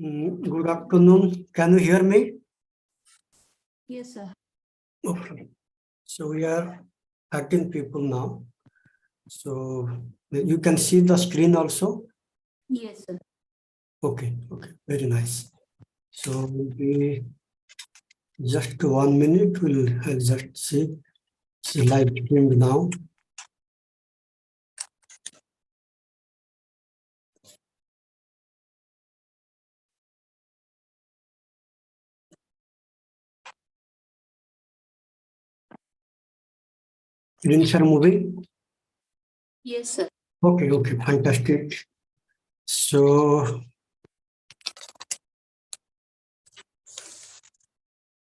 Good afternoon. Can you hear me? Yes, sir. Okay. So we are 13 people now. So you can see the screen also? Yes, sir. Okay, very nice. So we just 1 minute, I'll just see live stream now. Screens are moving? Yes, sir. Okay, fantastic. So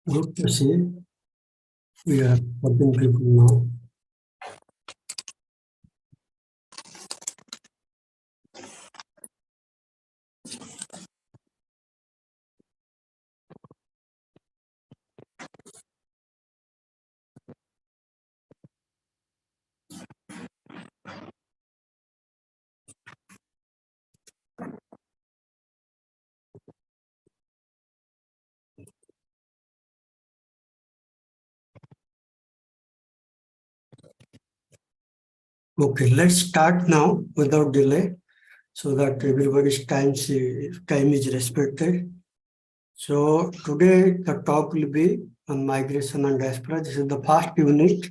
good to see. We are 14 people now. Okay, let's start now without delay so that everybody's time is respected. So today the talk will be on migration and diaspora. This is the first unit.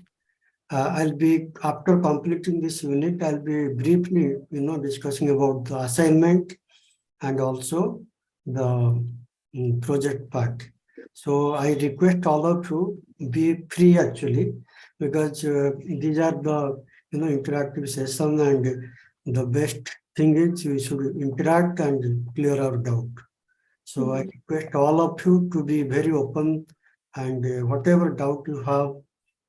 After completing this unit, I'll be briefly, discussing about the assignment and also the project part. So I request all of you be free actually, because these are the interactive session, and the best thing is we should interact and clear our doubt. So I request all of you to be very open, and whatever doubt you have,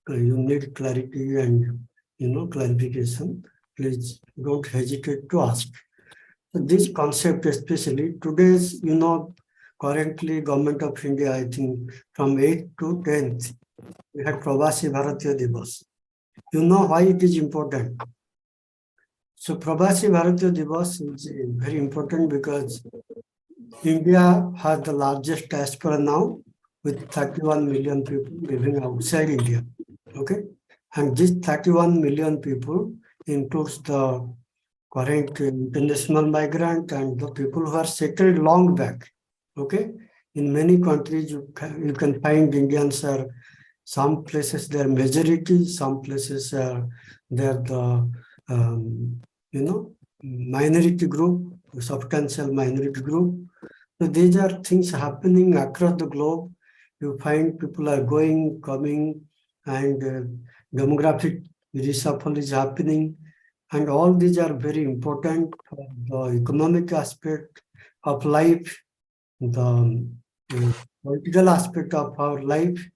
you need clarity and clarification, please don't hesitate to ask. So this concept, especially today's, currently Government of India, I think from 8th to 10th, we had Pravasi Bharatiya Divas. You know why it is important? So Pravasi Bharatiya Divas is very important because India has the largest diaspora now, with 31 million people living outside India. Okay, and this 31 million people includes the current international migrant and the people who are settled long back. Okay, in many countries you can find Indians are, some places they are majority, some places they are the minority group, substantial minority group. So these are things happening across the globe. You find people are going, coming, and demographic reshuffle is happening. And all these are very important for the economic aspect of life, the political aspect of our life,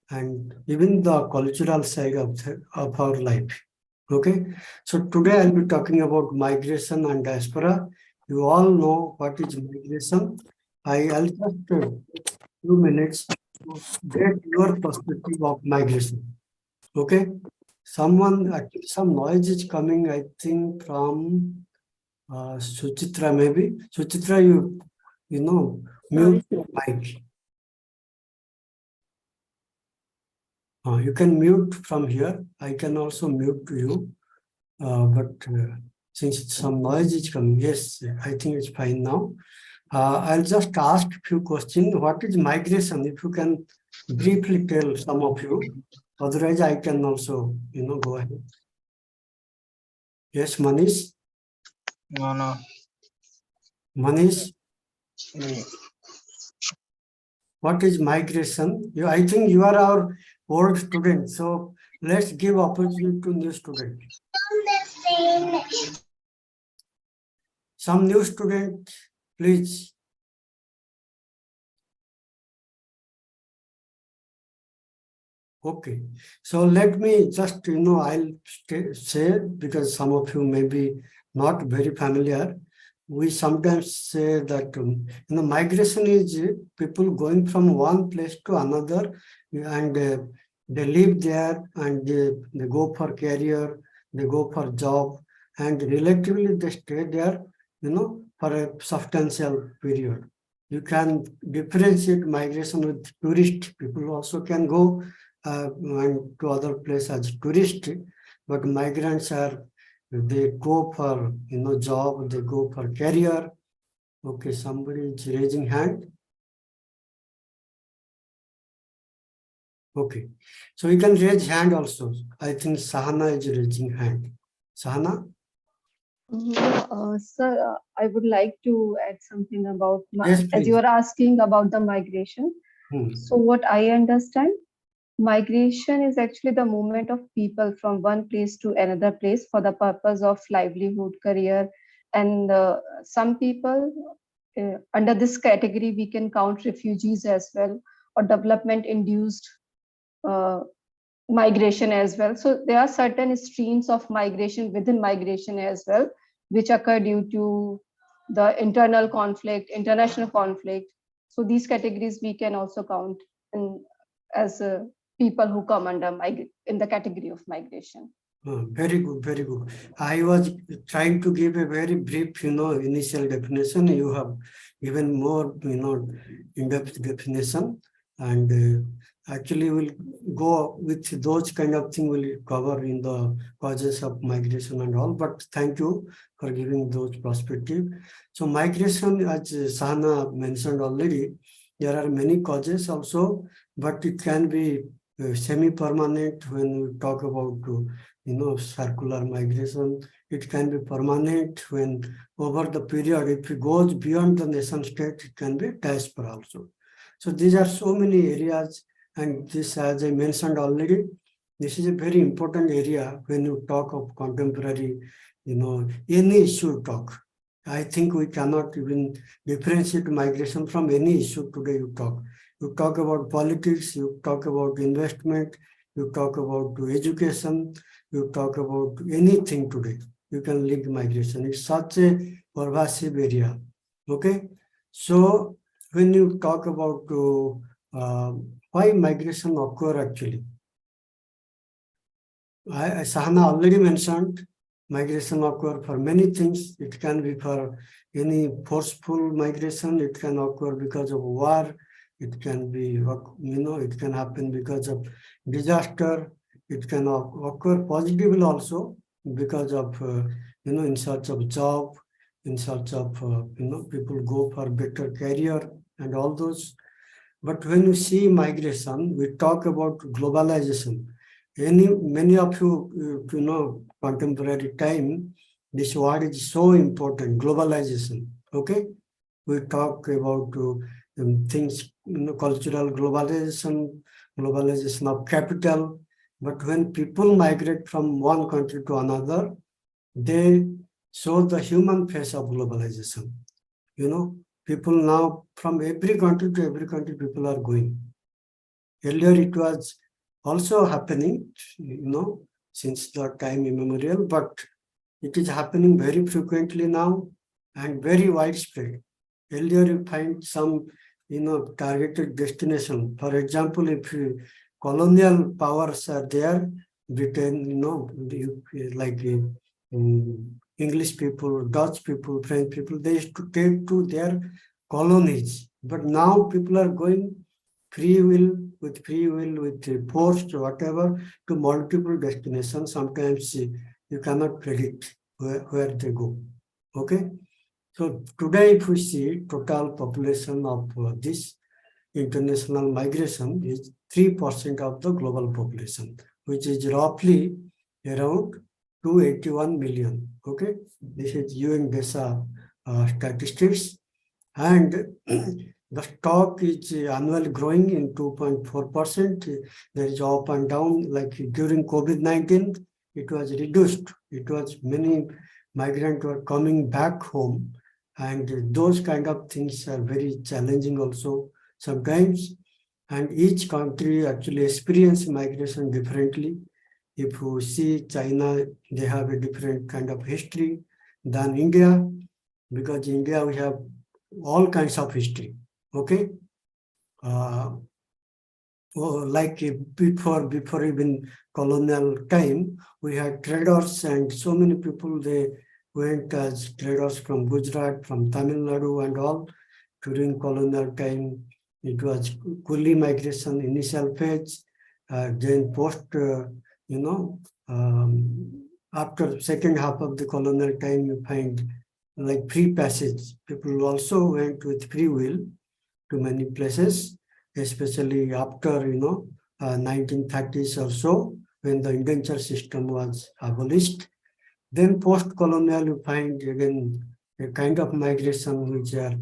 and even the cultural side of our life. Okay, so today I'll be talking about migration and diaspora. You all know what is migration. I'll just few minutes to get your perspective of migration. Okay, actually some noise is coming, I think from Suchitra maybe. Suchitra, mute your mic. You can mute from here. I can also mute you, but since some noise is coming, yes, I think it's fine now. I'll just ask a few questions. What is migration? If you can briefly tell some of you. Otherwise, I can also, go ahead. Yes, Manish? No. Manish? What is migration? I think you are our old student, so let's give opportunity to new student. Some new student, please. Okay, so let me just, I'll say, because some of you may be not very familiar, we sometimes say that, migration is people going from one place to another, and they live there, and they go for career, they go for job, and relatively they stay there, for a substantial period. you can differentiate migration with tourist. People also can go and to other places as tourist, but migrants are, they go for job, they go for career. Okay, somebody is raising hand. Okay, so you can raise hand also. I think Sahana is raising hand. Sahana? Sir, I would like to add something about Yes, as you please. are asking about the migration. Hmm. So what I understand, migration is actually the movement of people from one place to another place for the purpose of livelihood, career, and some people under this category we can count refugees as well, or development induced uh, migration as well. So there are certain streams of migration within migration as well, which occur due to the internal conflict, international conflict. So these categories we can also count as people who come under in the category of migration. Very good, very good. I was trying to give a very brief, initial definition. You have even more, in-depth definition, and actually we'll go with those kind of thing we'll cover in the causes of migration and all. But thank you for giving those perspective. So migration, as Sahana mentioned already, there are many causes also, but it can be semi-permanent when we talk about circular migration. It can be permanent when over the period, if it goes beyond the nation state, it can be diaspora also. So these are so many areas, and this, as I mentioned already, this is a very important area when you talk of contemporary, any issue talk. I think we cannot even differentiate migration from any issue today you talk. You talk about politics, you talk about investment, you talk about education, you talk about anything today, you can link migration. It's such a pervasive area. Okay, so when you talk about why migration occur actually, Sahana already mentioned migration occur for many things. It can be for any forceful migration. It can occur because of war. It can be, it can happen because of disaster. It can occur positively also because of, in search of job, in search of, people go for better career and all those. But when you see migration, we talk about globalization. Many of you, contemporary time, this word is so important, globalization. Okay, we talk about things, cultural globalization, globalization of capital. But when people migrate from one country to another, they show the human face of globalization. People now from every country to every country, people are going. Earlier, it was also happening, since the time immemorial, but it is happening very frequently now and very widespread. Earlier, you find some, targeted destination. For example, if colonial powers are there, Britain, like English people, Dutch people, French people, they used to take to their colonies. But now people are going free will, with forced whatever, to multiple destinations. Sometimes you cannot predict where they go. Okay. So today, if we see total population of this international migration is 3% of the global population, which is roughly around 281 million. Okay, this is UN DESA statistics, and the stock is annually growing in 2.4%. There is up and down, like during COVID-19, it was reduced. It was many migrants were coming back home, and those kind of things are very challenging also sometimes. And each country actually experience migration differently. If you see China, they have a different kind of history than India, because India we have all kinds of history. Okay, like before even colonial time, we had traders, and so many people, they went as traders from Gujarat, from Tamil Nadu and all, during colonial time, it was coolie migration initial phase, then post, after second half of the colonial time, you find like free passage. People also went with free will to many places, especially after 1930s or so, when the indenture system was abolished. Then post-colonial, you find again a kind of migration which are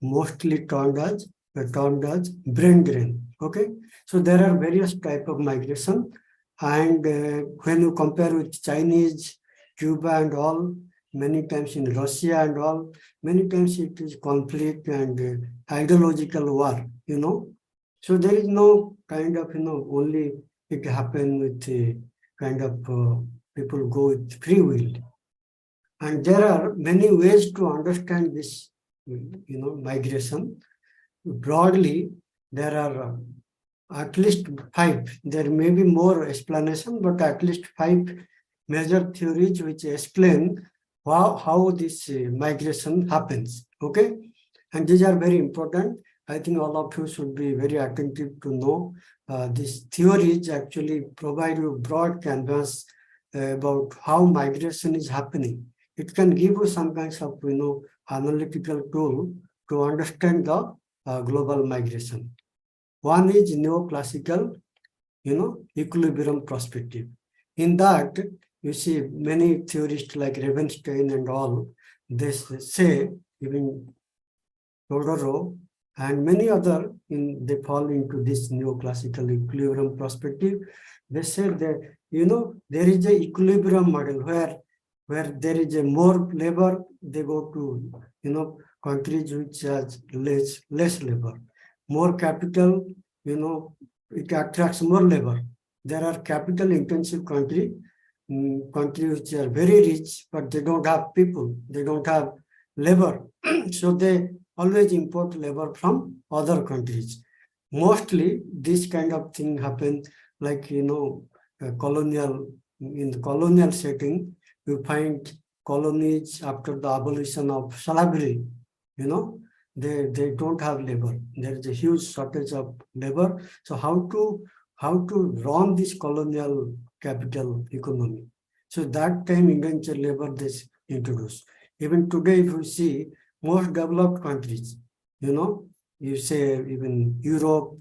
mostly termed as brain drain. Okay, so there are various type of migration, and when you compare with Chinese, Cuba, and all, many times in Russia and all, many times it is conflict and ideological war. So there is no kind of only it happen with kind of people go with free will. And there are many ways to understand this, migration. Broadly, there are at least 5. There may be more explanation, but at least 5 major theories which explain how this migration happens. Okay, and these are very important. I think all of you should be very attentive to know these theories actually provide you broad canvas about how migration is happening. It can give you some kinds of analytical tool to understand the global migration. One is neoclassical, equilibrium perspective. In that, you see many theorists like Ravenstein and all, they say, even Todoro and many other, they fall into this neoclassical equilibrium perspective. They say that, there is a equilibrium model where there is a more labor, they go to, countries which has less labor. More capital, it attracts more labor. There are capital intensive countries which are very rich, but they don't have people, they don't have labor. So they always import labor from other countries. Mostly this kind of thing happens like, in the colonial setting, you find colonies after the abolition of slavery, they don't have labor. There is a huge shortage of labor. So how to run this colonial capital economy? So that time indentured labor they introduced. Even today, if you see most developed countries, you say even Europe,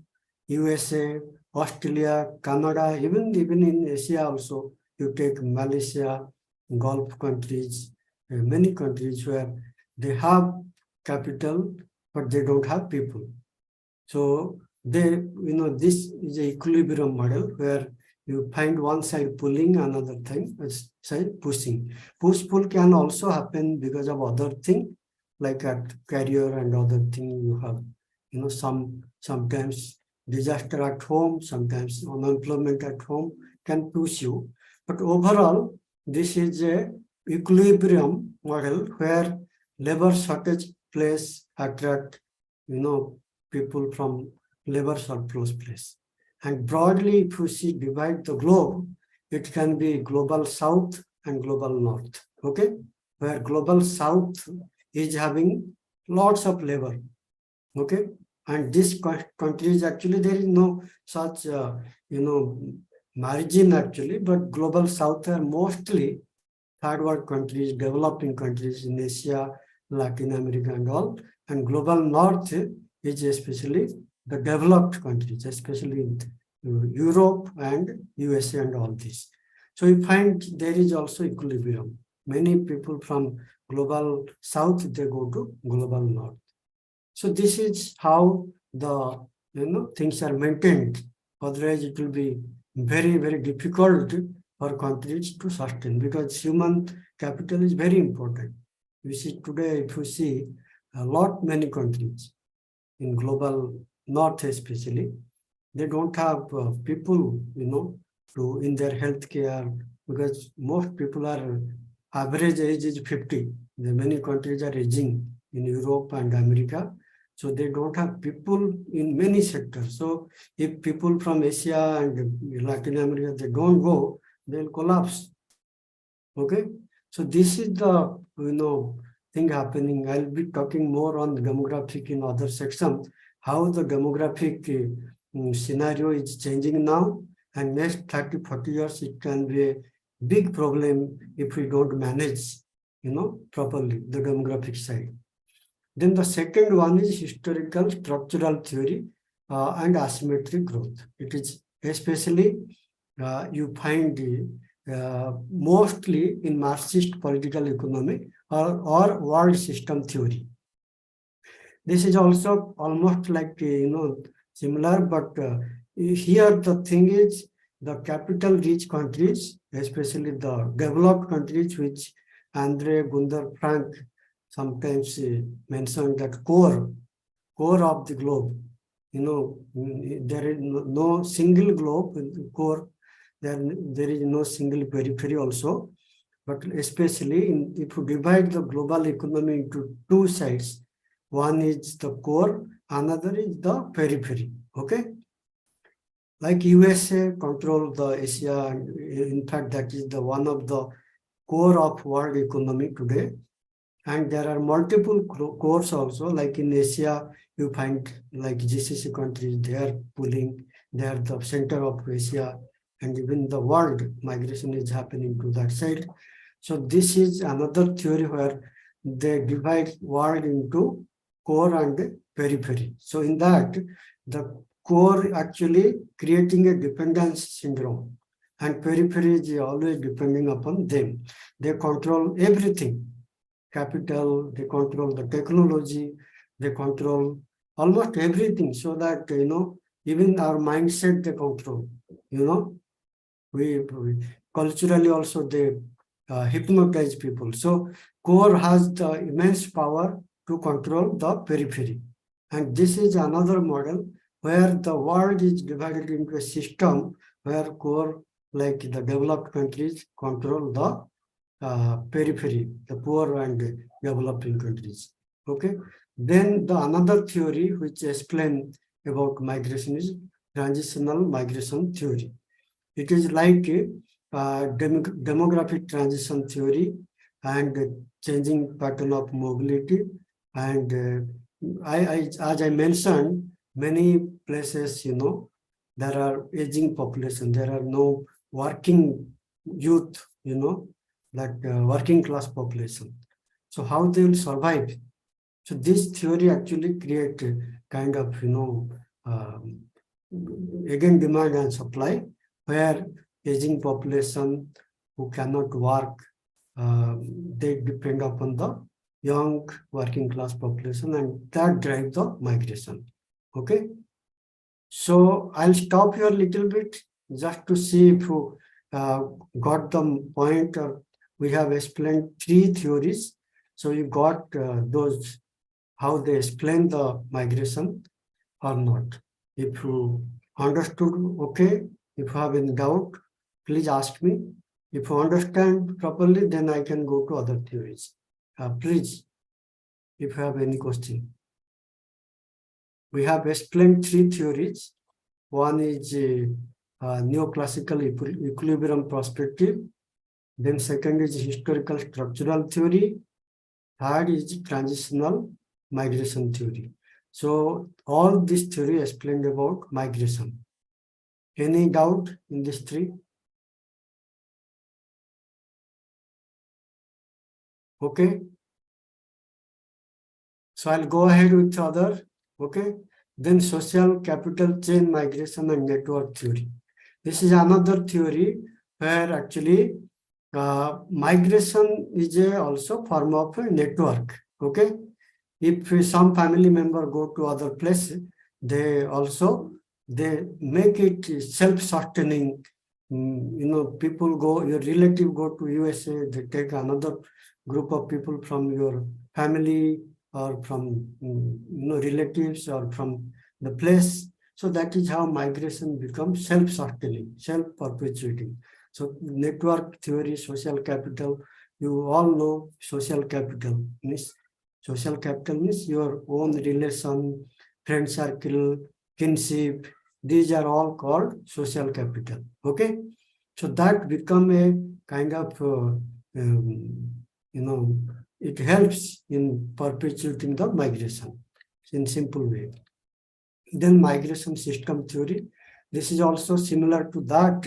USA, Australia, Canada, even in Asia also, you take Malaysia, Gulf countries, many countries where they have capital, but they don't have people. So they, this is an equilibrium model where you find one side pulling, another side pushing. Push-pull can also happen because of other thing, like at career and other thing you have, sometimes disaster at home, sometimes unemployment at home can push you. But overall, this is a equilibrium model where labor shortage place attract, people from labor surplus place. And broadly, if you see divide the globe, it can be global south and global north. Okay, where global south is having lots of labor. Okay, and this countries actually there is no such margin actually, but global south are mostly third world countries, developing countries in Asia, Latin America and all, and global north is especially the developed countries, especially in Europe and USA and all this. So you find there is also equilibrium. Many people from global south, they go to global north. So this is how the things are maintained. Otherwise, it will be very, very difficult for countries to sustain because human capital is very important. You see today, if you see many countries in global north especially, they don't have people, to in their healthcare because most people are average age is 50. Many countries are aging in Europe and America. So they don't have people in many sectors. So if people from Asia and Latin America, they don't go, they'll collapse. Okay. So this is the, thing happening. I'll be talking more on demographic in other section, how the demographic scenario is changing now, and next 30-40 years it can be a big problem if we don't manage, properly the demographic side. Then the second one is historical structural theory and asymmetric growth. It is especially you find mostly in Marxist political economy or world system theory. This is also almost like similar, but here the thing is the capital rich countries, especially the developed countries, which Andre Gunder Frank sometimes mentioned that core of the globe. There is no single globe core. There is no single periphery also, but especially if you divide the global economy into two sides, one is the core, another is the periphery. Okay, like USA control the Asia, and in fact that is the one of the core of world economy today. And there are multiple cores also, like in Asia, you find like GCC countries, they are pulling, they are the center of Asia, and even the world migration is happening to that side. So this is another theory where they divide world into core and periphery. So in that, the core actually creating a dependence syndrome, and periphery is always depending upon them. They control everything. Capital, they control the technology, they control almost everything, so that even our mindset they control. We culturally also they hypnotize people. So core has the immense power to control the periphery, and this is another model where the world is divided into a system where core, like the developed countries, control the periphery, the poor and developing countries. Okay. Then the another theory which explain about migration is transitional migration theory. It is like demographic transition theory and changing pattern of mobility. And as I mentioned, many places, there are aging population. There are no working youth, that working class population. So how they will survive? So this theory actually create a kind of, again, demand and supply, where aging population who cannot work, they depend upon the young working class population, and that drives the migration. Okay. So I'll stop here a little bit just to see if you got the point. We have explained three theories. So you got those, how they explain the migration or not. If you understood, okay. If you have any doubt, please ask me. If you understand properly, then I can go to other theories. Please, if you have any question. We have explained three theories. One is neoclassical equilibrium perspective. Then second is historical structural theory. Third is transitional migration theory. So all this theory explained about migration. Any doubt in this three? Okay. So I'll go ahead with the other. Okay. Then social capital chain migration and network theory. This is another theory where actually migration is also form of a network. Okay. If some family member go to other place, they make it self-sustaining. People go, your relative go to USA, they take another group of people from your family or from relatives or from the place. So that is how migration becomes self-sustaining, self-perpetuating. So network theory, social capital, you all know social capital means your own relation, friend circle, kinship. These are all called social capital. Okay, so that become a kind of it helps in perpetuating the migration in simple way. Then migration system theory. This is also similar to that,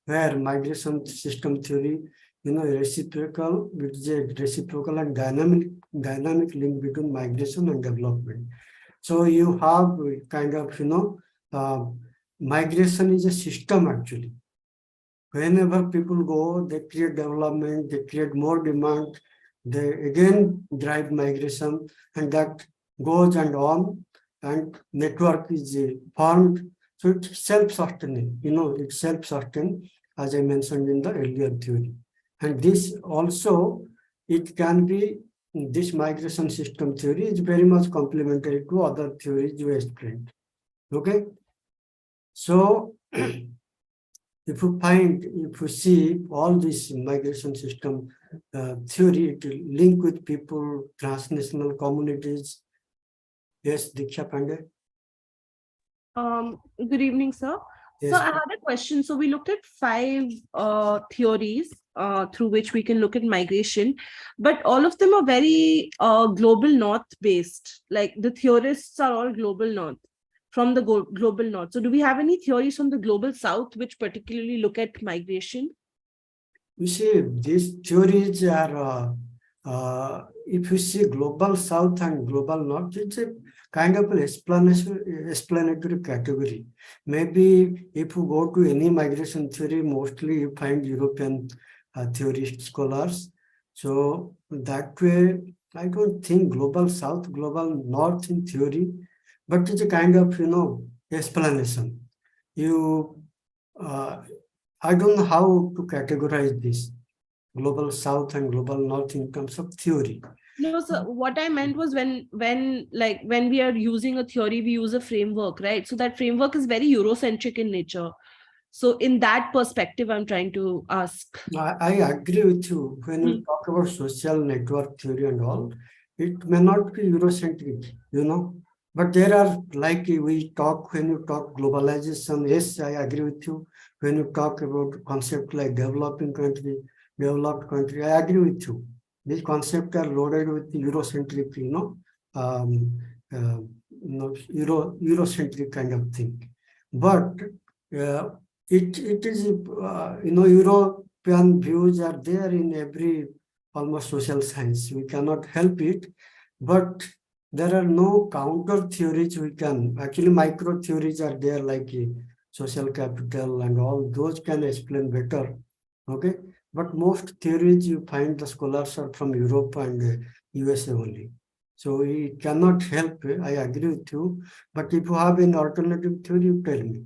where migration system theory, reciprocal, which is a reciprocal and dynamic link between migration and development. So you have kind of, migration is a system actually. Whenever people go, they create development, they create more demand, they again drive migration, and that goes and on, and network is formed. So it's self-sustaining, it's self-sustained, as I mentioned in the earlier theory. And this also, it can be, this migration system theory is very much complementary to other theories you explained. Okay? So, if you see all this migration system theory, it will link with people, transnational communities. Yes, Diksha Pandey. Good evening, sir. Yes. So I had a question. So we looked at 5 theories through which we can look at migration, but all of them are very global north based. Like the theorists are all global north, from the global north. So do we have any theories from the global south which particularly look at migration? You see, these theories are, if you see global south and global north, it's a kind of an explanatory category. Maybe if you go to any migration theory, mostly you find European theorist scholars. So that way, I don't think global south, global north in theory, but it's a kind of, explanation. I don't know how to categorize this global south and global north in terms of theory. No, so what I meant was when we are using a theory, we use a framework, right? So that framework is very Eurocentric in nature. So in that perspective, I'm trying to ask. I agree with you. When you talk about social network theory and all, it may not be Eurocentric, but there are, like when you talk globalization, yes, I agree with you. When you talk about concept like developed country, I agree with you. These concepts are loaded with Eurocentric, Eurocentric kind of thing. But it is, European views are there in every almost social science. We cannot help it, but there are no counter theories we can. Actually, micro theories are there, like social capital and all those can explain better. Okay, but most theories you find the scholars are from Europe and USA only. So we cannot help. I agree with you. But if you have an alternative theory, you tell me.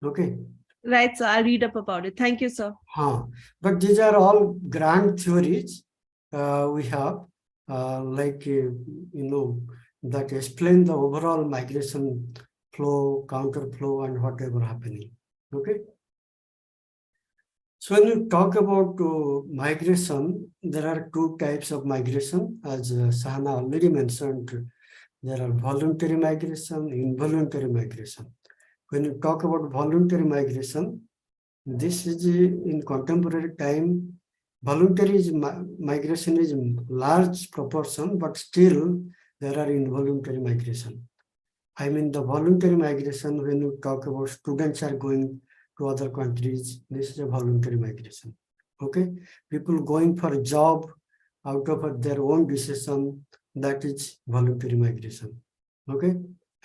Okay. Right, sir. I'll read up about it. Thank you, sir. But these are all grand theories we have, that explain the overall migration flow, counter flow, and whatever happening. Okay. So when you talk about migration, there are 2 types of migration, as Sahana already mentioned. There are voluntary migration, involuntary migration. When you talk about voluntary migration, this is in contemporary time, voluntary migration is large proportion, but still there are involuntary migration. I mean, the voluntary migration, when you talk about students are going to other countries, this is a voluntary migration. Okay, people going for a job out of their own decision, that is voluntary migration. Okay,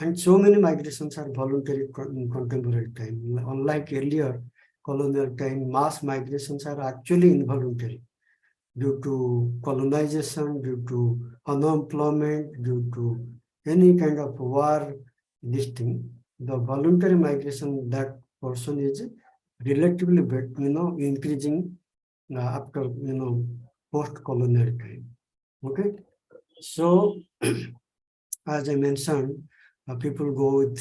and so many migrations are voluntary in contemporary time. Unlike earlier colonial time, mass migrations are actually involuntary due to colonization, due to unemployment, due to any kind of war, this thing. The voluntary migration, that portion is relatively bit, increasing after, post-colonial time. Okay. So, as I mentioned, people go with,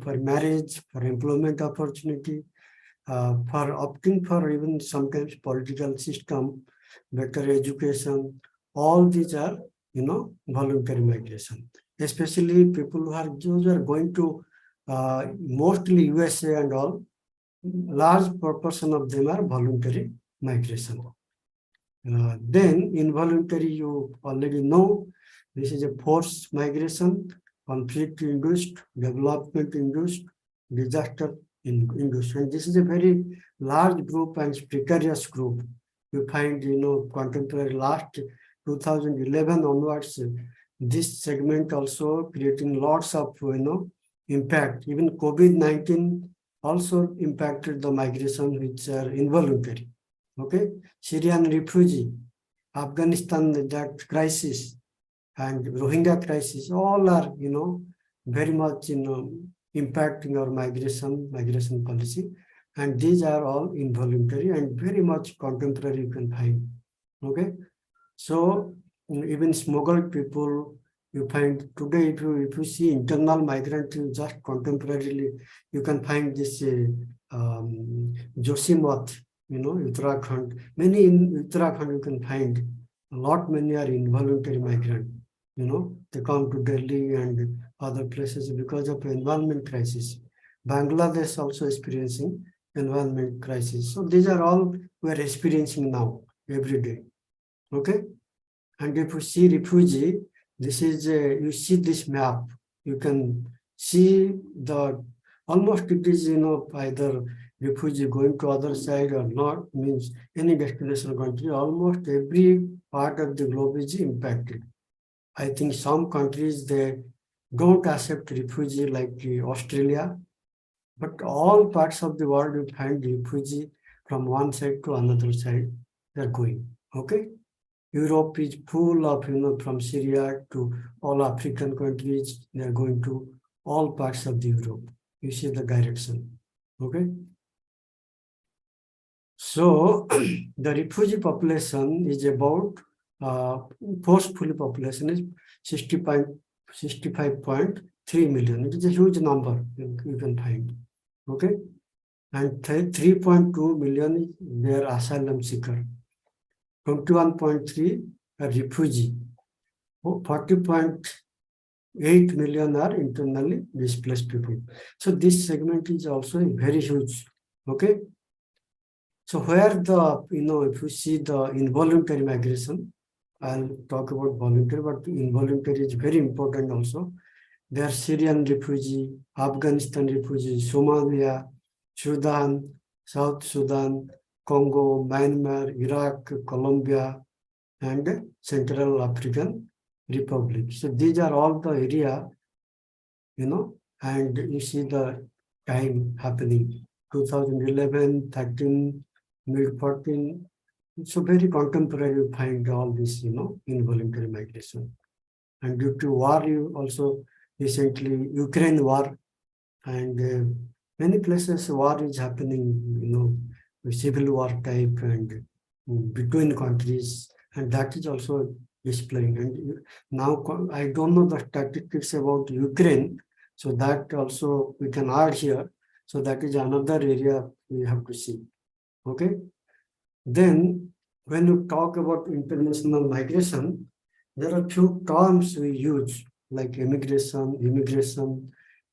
for marriage, for employment opportunity, for opting for even sometimes political system, better education. All these are, voluntary migration. Especially people who are going to mostly USA and all, large proportion of them are voluntary migration. Then involuntary, you already know, this is a forced migration, conflict-induced, development-induced, disaster-induced. And this is a very large group and precarious group. You find, contemporary last 2011 onwards, this segment also creating lots of, impact. Even COVID-19 also impacted the migration, which are involuntary. Okay, Syrian refugee, Afghanistan, that crisis, and Rohingya crisis, all are, very much, impacting our migration policy. And these are all involuntary and very much contemporary you can find. Okay, so even smuggled people, you find today, if you see internal migrant, you just contemporarily, you can find this Josimath, Uttarakhand. Many in Uttarakhand you can find, many are involuntary migrant. They come to Delhi and other places because of environment crisis. Bangladesh also experiencing environment crisis. So these are all we are experiencing now, every day. Okay. And if you see refugee, this is, you see this map, you can see almost it is, either refugee going to other side or not, means any destination country, almost every part of the globe is impacted. I think some countries, they don't accept refugee like Australia, but all parts of the world you find refugee from one side to another side, they're going, okay? Europe is full of, from Syria to all African countries, they are going to all parts of the Europe. You see the direction, okay? So the refugee population is about, forcefully population is 65.3 million. It is a huge number you can find, okay? And 3.2 million is their asylum seeker. 21.3 are refugee. 40.8 million are internally displaced people. So this segment is also very huge. Okay. So where if you see the involuntary migration, I'll talk about voluntary, but involuntary is very important also. There are Syrian refugee, Afghanistan refugee, Somalia, Sudan, South Sudan, Congo, Myanmar, Iraq, Colombia, and Central African Republic. So these are all the area, and you see the time happening, 2011, 13, mid 14. So very contemporary, you find all this, involuntary migration. And due to war, you also recently, Ukraine war, and many places war is happening, civil war type and between countries, and that is also displaying. And now I don't know the statistics about Ukraine, so that also we can add here. So that is another area we have to see. Okay. Then when you talk about international migration, there are few terms we use like immigration,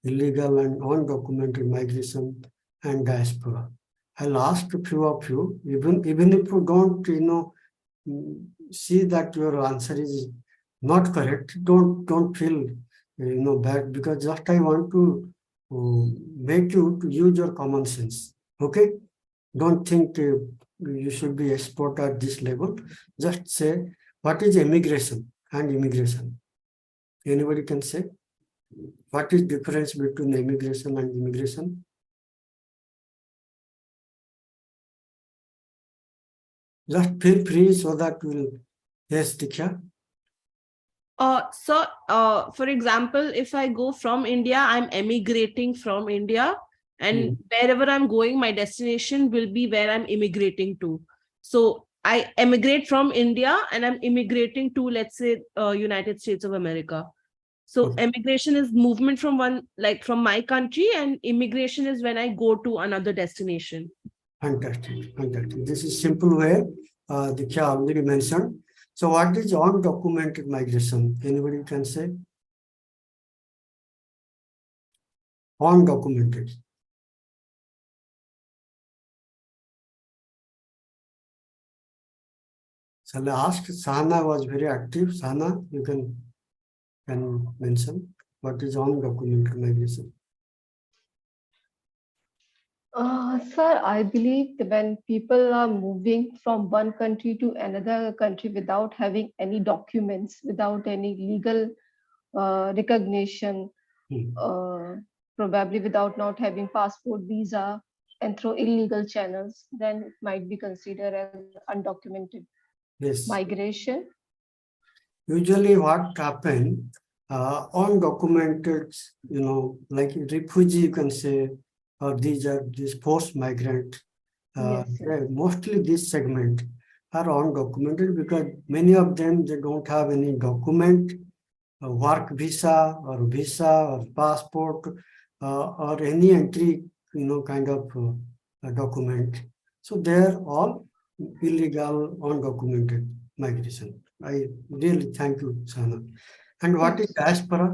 illegal and undocumented migration, and diaspora. I'll ask a few of you, even if you don't, see that your answer is not correct, don't feel, bad, because just I want to make you to use your common sense. Okay, don't think you should be expert at this level. Just say what is immigration and immigration. Anybody can say what is difference between immigration and immigration? Just feel free so that we'll, yes, Diksha. So, for example, if I go from India, I'm emigrating from India, and wherever I'm going, my destination will be where I'm immigrating to. So I emigrate from India and I'm immigrating to, let's say, United States of America. So emigration is movement from from my country, and immigration is when I go to another destination. Fantastic, fantastic. This is simple way Diksha already mentioned. So what is undocumented migration? Anybody can say? Undocumented. So I asked, Sahana was very active. Sahana, you can mention what is undocumented migration. Sir, I believe that when people are moving from one country to another country without having any documents, without any legal recognition, Hmm. probably without not having passport, visa, and through illegal channels, then it might be considered as undocumented Yes. migration. Usually what happen, undocumented, like refugee, you can say, or these forced migrant, Yes, sir. mostly this segment are undocumented because many of them, they don't have any document, work visa or passport, or any entry, kind of document. So they're all illegal, undocumented migration. I really thank you, Sana. And what is Yes. diaspora?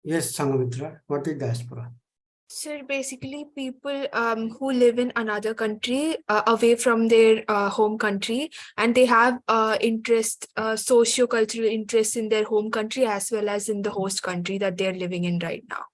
Yes, Sangamitra, what is diaspora? So basically, people who live in another country away from their home country, and they have socio-cultural interests in their home country as well as in the host country that they're living in right now.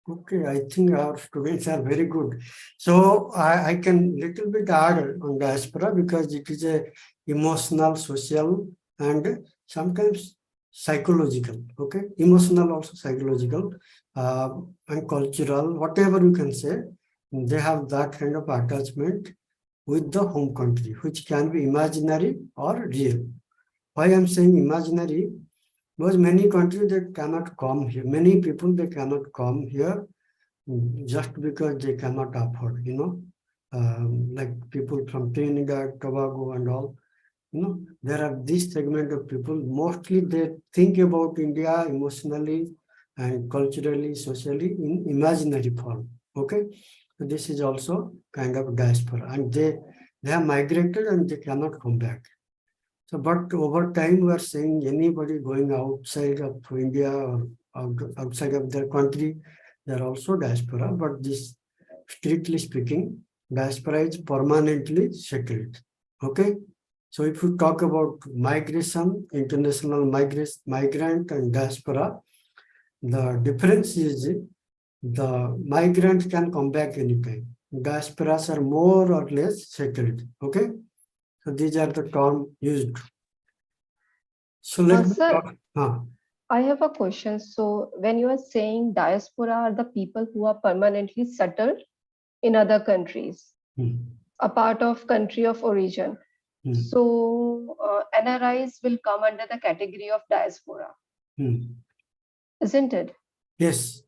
Okay, I think our students are very good. So I can little bit add on diaspora because it is a emotional, social, and sometimes psychological. Okay, emotional also psychological, and cultural, whatever you can say. They have that kind of attachment with the home country, which can be imaginary or real. Why I'm saying imaginary? Because many countries that cannot come here, many people they cannot come here just because they cannot afford, like people from Trinidad, Tobago and all, there are this segment of people, mostly they think about India emotionally and culturally, socially in imaginary form, okay? So this is also kind of diaspora and they have migrated and they cannot come back. So, but over time, we are seeing anybody going outside of India or outside of their country, they are also diaspora. But this, strictly speaking, diaspora is permanently settled. Okay. So, if you talk about migration, international migrant and diaspora, the difference is the migrant can come back anytime. Diasporas are more or less settled. Okay. So these are the terms used. So let me Sir, talk. I have a question. So when you are saying diaspora are the people who are permanently settled in other countries, a part of country of origin. So NRIs will come under the category of diaspora, isn't it? Yes.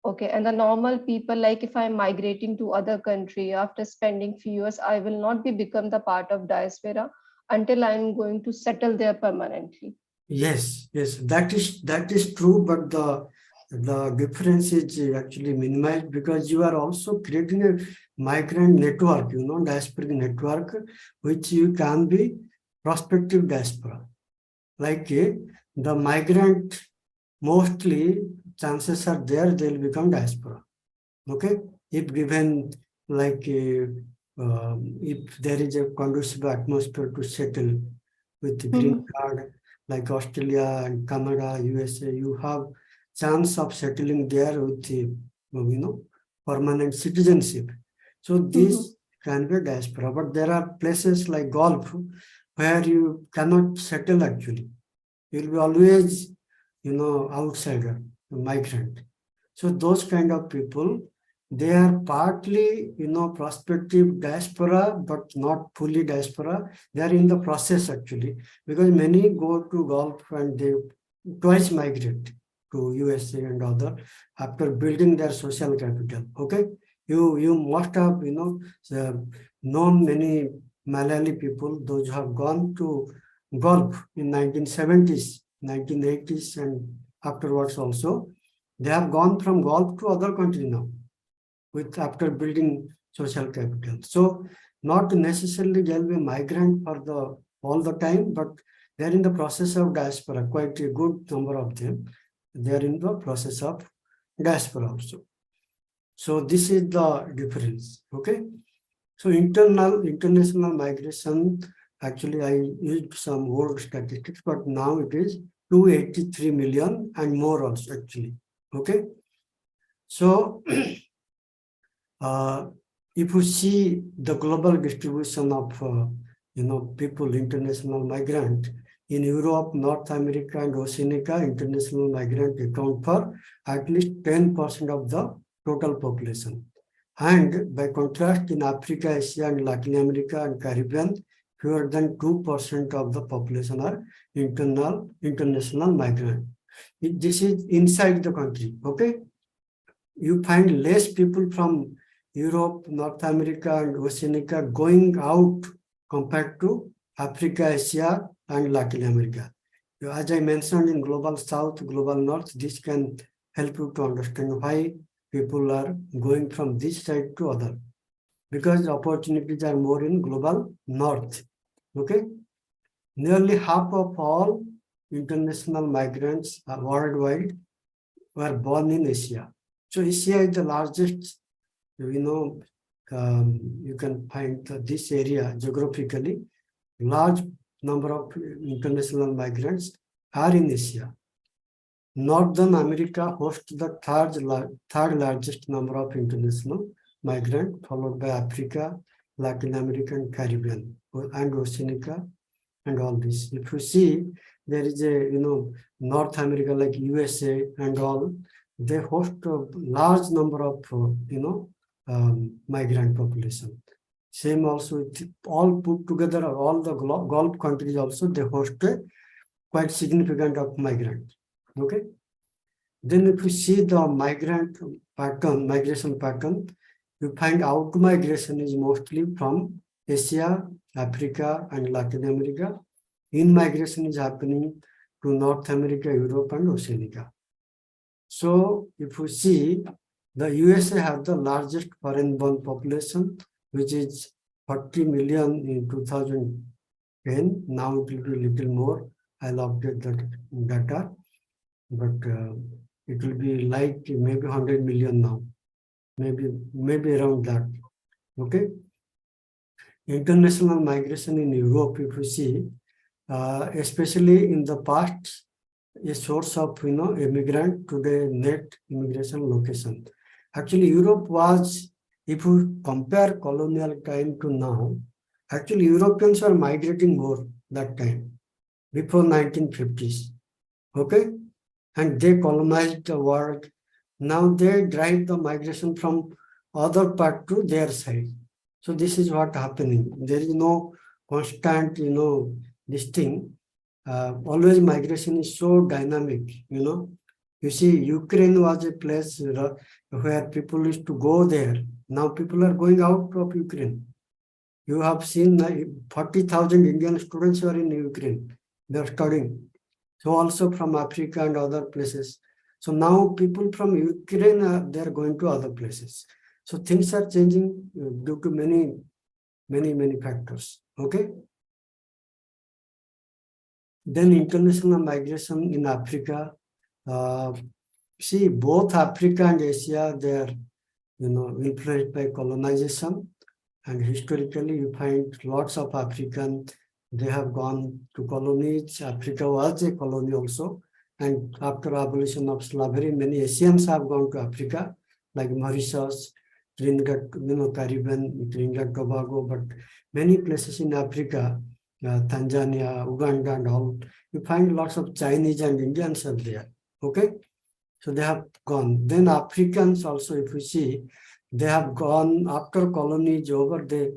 Okay, and the normal people, like if I'm migrating to other country after spending few years, I will not be become the part of diaspora until I'm going to settle there permanently. Yes, that is true, but the difference is actually minimized because you are also creating a migrant network, diasporic network, which you can be prospective diaspora. Like the migrant, mostly chances are there they'll become diaspora. Okay, if given like if there is a conducive atmosphere to settle with the green card, like Australia and Canada, USA, you have chance of settling there with the permanent citizenship. So this can be a diaspora, but there are places like Gulf where you cannot settle actually. You'll be always, outsider, migrant. So those kind of people, they are partly, prospective diaspora, but not fully diaspora. They are in the process actually, because many go to Gulf and they twice migrate to USA and other after building their social capital. Okay, you must have known many Malayali people, those who have gone to Gulf in 1970s, 1980s, and afterwards also. They have gone from Gulf to other country now, with after building social capital. So not necessarily they'll be migrant for the all the time, but they're in the process of diaspora. Quite a good number of them. They are in the process of diaspora also. So this is the difference. Okay. So international migration, actually I used some old statistics, but now it is 283 million and more also actually. Okay. So if you see the global distribution of people, international migrant in Europe, North America, and Oceania, international migrant account for at least 10% of the total population. And by contrast, in Africa, Asia, and Latin America and Caribbean, fewer than 2% of the population are international migrant. This is inside the country. Okay, you find less people from Europe, North America, and Oceania going out compared to Africa, Asia, and Latin America. As I mentioned in Global South, Global North, this can help you to understand why people are going from this side to other. Because opportunities are more in Global North. Okay? Nearly half of all international migrants worldwide were born in Asia. So Asia is the largest, you can find this area geographically, large number of international migrants are in Asia. Northern America hosts the third largest number of international migrants, followed by Africa, Latin America, and Caribbean, and Oceania, and all this. If you see, there is a, North America like USA and all, they host a large number of, migrant population. Same also, all put together, all the Gulf countries also, they host a quite significant of migrants. Okay. Then if you see the migration pattern, you find out migration is mostly from Asia, Africa, and Latin America. In migration is happening to North America, Europe, and Oceania. So if you see, the USA has the largest foreign-born population, which is 40 million in 2010. Now it will be a little more. I'll update that data, but it will be like maybe 100 million now, maybe around that. Okay. International migration in Europe, if you see, especially in the past, a source of immigrant, today net immigration location. Actually, Europe was, if you compare colonial time to now, actually Europeans were migrating more that time, before 1950s. Okay, and they colonized the world. Now they drive the migration from other part to their side. So this is what happening. There is no constant, this thing. Always migration is so dynamic, You see, Ukraine was a place where people used to go there. Now people are going out of Ukraine. You have seen 40,000 Indian students who are in Ukraine. They are studying. So also from Africa and other places. So now people from Ukraine, they are going to other places. So things are changing due to many factors. Okay. Then international migration in Africa. See, both Africa and Asia, they are, influenced by colonization. And historically, you find lots of African, they have gone to colonies. Africa was a colony also. And after abolition of slavery, many Asians have gone to Africa, like Mauritius, Trinidad, Caribbean, Trinidad, Tobago, but many places in Africa, Tanzania, Uganda, and all, you find lots of Chinese and Indians are there. Okay, so they have gone. Then Africans also, if you see, they have gone after colonies over. They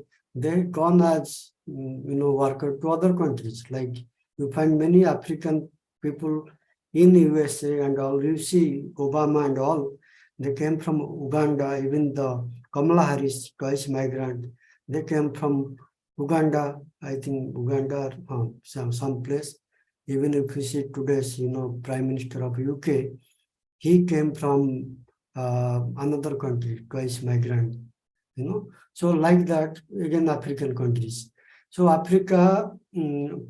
gone as worker to other countries. Like you find many African people in USA and all. You see Obama and all. They came from Uganda. Even the Kamala Harris, twice migrant, they came from Uganda. I think Uganda, some place. Even if you see today's, Prime Minister of UK, he came from another country, twice migrant, So like that, again, African countries. So Africa,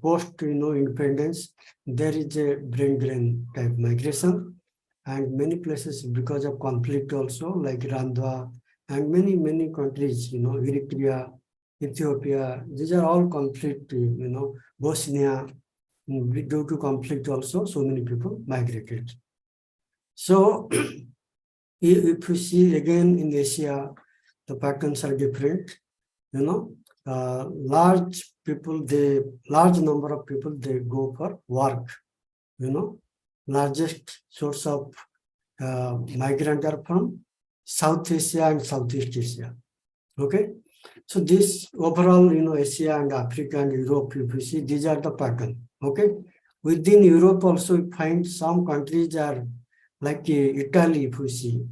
post, independence, there is a brain drain type migration. and many places because of conflict also, like Randwa and many countries, Eritrea, Ethiopia, these are all conflict, Bosnia, due to conflict also, so many people migrated. So if you see again in Asia, the patterns are different, large number of people, they go for work, largest source of migrant are from South Asia and Southeast Asia. Okay, so this overall, Asia and Africa and Europe, if you see, these are the pattern. Okay, within Europe also, you find some countries are like Italy. If you see,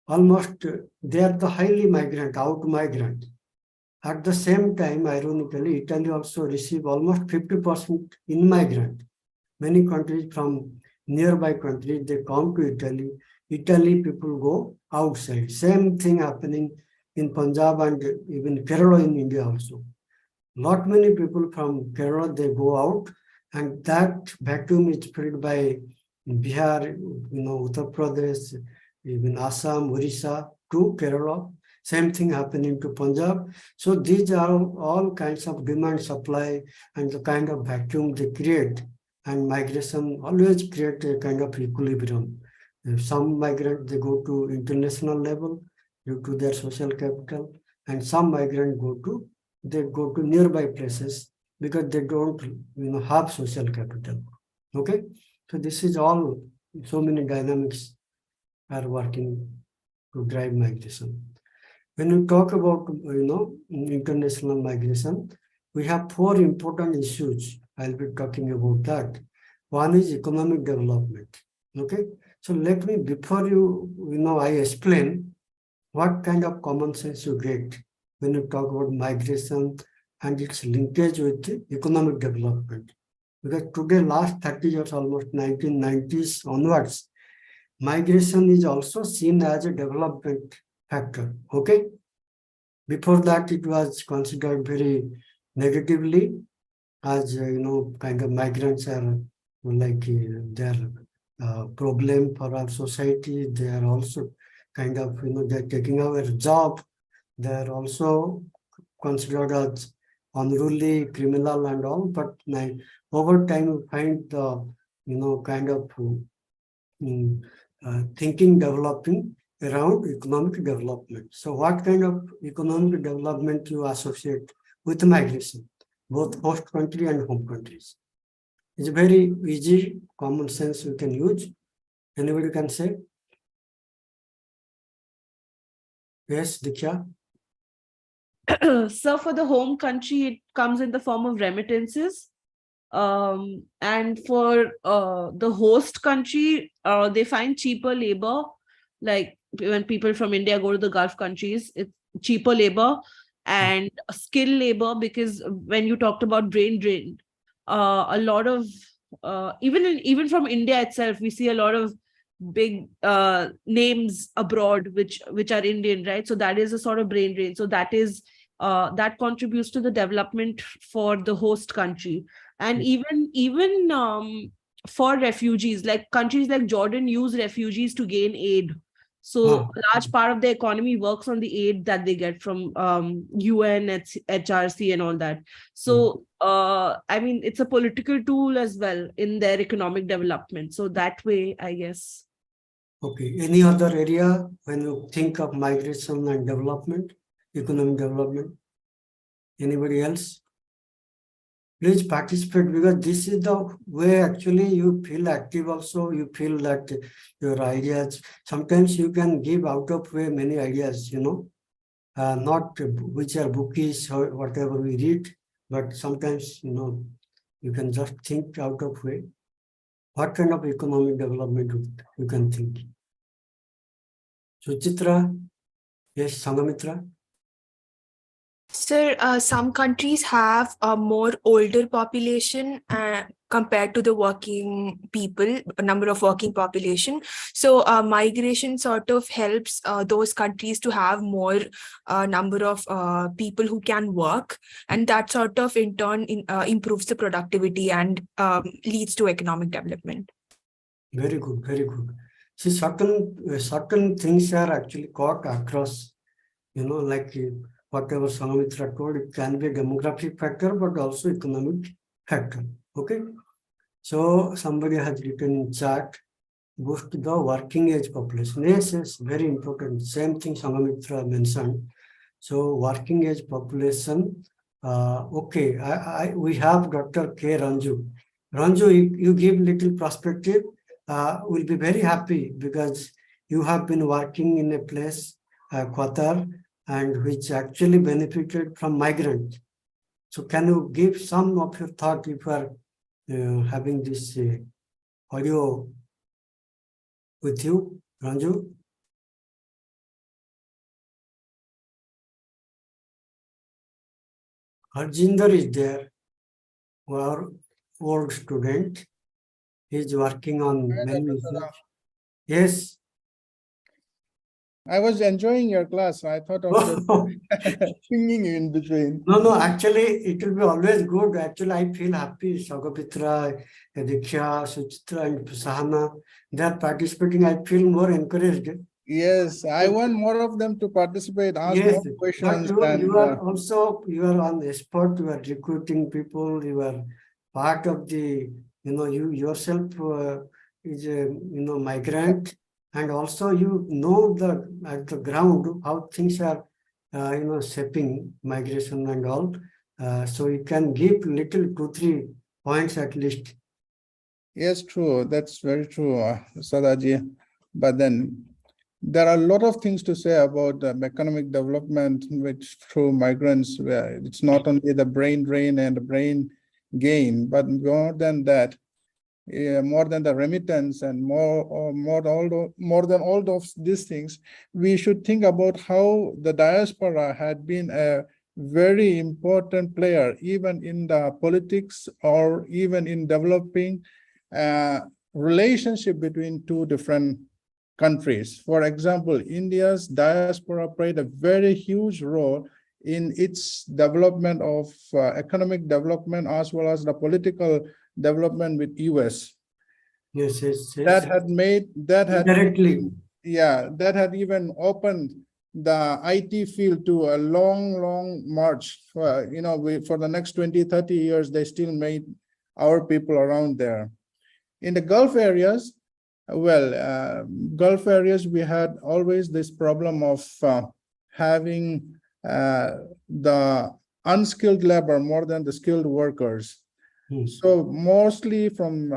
almost they are the highly migrant, out migrant. At the same time, ironically, Italy also receive almost 50% in migrant. Many countries from nearby countries, they come to Italy. Italy people go outside. Same thing happening in Punjab and even Kerala in India also. Lot many people from Kerala, they go out, and that vacuum is filled by Bihar, Uttar Pradesh, even Assam, Orissa to Kerala. Same thing happening to Punjab. So these are all kinds of demand, supply, and the kind of vacuum they create. And migration always create a kind of equilibrium. If some migrant, they go to international level due to their social capital, and some migrant go to nearby places because they don't have social capital. Okay, so this is all, so many dynamics are working to drive migration. When we talk about international migration, we have 4 important issues. I'll be talking about that. One is economic development. Okay, so let me, before I explain what kind of common sense you get when you talk about migration and its linkage with economic development. Because today, last 30 years, almost 1990s onwards, migration is also seen as a development factor. Okay, before that it was considered very negatively as kind of migrants are like their problem for our society. They are also kind of they're taking our job. They are also considered as unruly, criminal, and all. But over time, we find the kind of thinking developing around economic development. So what kind of economic development you associate with migration, both host country and home countries? It's very easy, common sense we can use. Anybody can say? Yes, Diksha? So for the home country, it comes in the form of remittances. And for the host country, they find cheaper labor. Like when people from India go to the Gulf countries, it's cheaper labor and skill labor, because when you talked about brain drain, a lot of even from India itself, we see a lot of big names abroad which are Indian, right? So that is a sort of brain drain. So that is that contributes to the development for the host country. And even for refugees, like countries like Jordan use refugees to gain aid. So a large part of the economy works on the aid that they get from UN, HRC and all that. So, I mean, it's a political tool as well in their economic development. So that way, I guess. Okay. Any other area when you think of migration and development, economic development? Anybody else? Please participate, because this is the way actually you feel active also. You feel that your ideas, sometimes you can give out of way many ideas, not which are bookish or whatever we read, but sometimes, you can just think out of way. What kind of economic development you can think? Suchitra? Yes, Sangamitra? Sir, some countries have a more older population compared to the working people, number of working population. So migration sort of helps those countries to have more number of people who can work, and that sort of in turn improves the productivity and leads to economic development. Very good, very good. See, certain things are actually caught across, like whatever Sangamitra told, it can be a demographic factor, but also economic factor. Okay. So somebody has written in chat, boost the working age population. Yes, very important. Same thing Sangamitra mentioned. So working age population, okay, we have Dr. K. Ranju. Ranju, you give little perspective, we'll be very happy because you have been working in a place, Qatar, and which actually benefited from migrants. So can you give some of your thought if you are having this audio with you, Ranju? Harjinder is there, our old student. He's working on many issues. Yes. I was enjoying your class. I thought of just singing in between. No, actually, it will be always good. Actually, I feel happy. Sagopitra, Diksha, Suchitra, and Sahana, they are participating. I feel more encouraged. Yes, I want more of them to participate, ask Yes, more but questions. you are also, you are on the spot, you are recruiting people, you are part of the, you yourself is a, migrant, and also at the ground how things are, shaping migration and all. So you can give little 2-3 points at least. Yes, true. That's very true, Sadaji. But then there are a lot of things to say about economic development, which through migrants, where it's not only the brain drain and the brain gain, but more than that, more than the remittance and more than all of these things, we should think about how the diaspora had been a very important player, even in the politics or even in developing relationship between two different countries. For example, India's diaspora played a very huge role in its development of economic development as well as the political development with US. Yes. That had Directly. that had even opened the IT field to a long march. For the next 20-30 years, they still made our people around there. In the Gulf areas, Gulf areas, we had always this problem of having the unskilled labor more than the skilled workers. So mostly from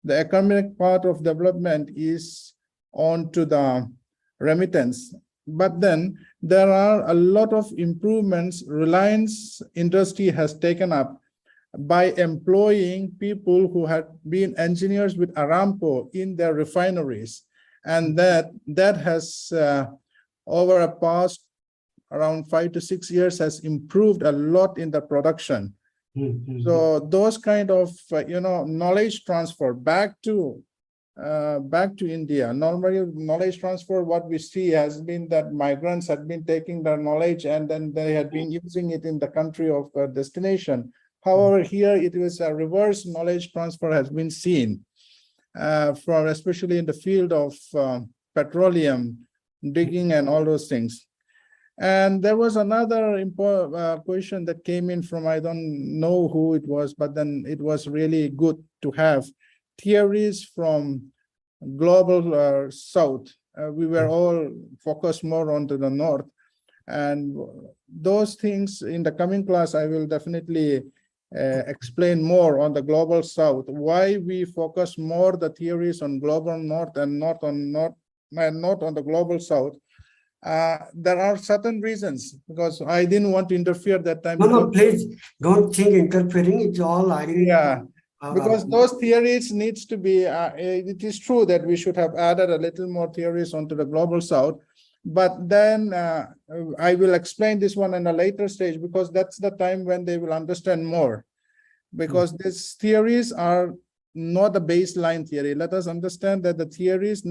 the economic part of development is on to the remittance. But then there are a lot of improvements Reliance industry has taken up by employing people who had been engineers with Aramco in their refineries. And that has, over a past around 5 to 6 years, has improved a lot in the production. So those kind of, knowledge transfer back to India. Normally, knowledge transfer, what we see has been that migrants had been taking their knowledge and then they had been using it in the country of destination. However, here it was a reverse knowledge transfer has been seen, especially in the field of petroleum, digging and all those things. And there was another important question that came in from, I don't know who it was, but then it was really good to have theories from global south. We were all focused more onto the north. And those things in the coming class, I will definitely explain more on the global south, why we focus more the theories on global north and not on the global south. There are certain reasons, because I didn't want to interfere that time. No, please don't think interfering. It's all because those theories needs to be, it is true that we should have added a little more theories onto the global south, but then I will explain this one in a later stage, because that's the time when they will understand more, because these theories are not a baseline theory. Let us understand that the theories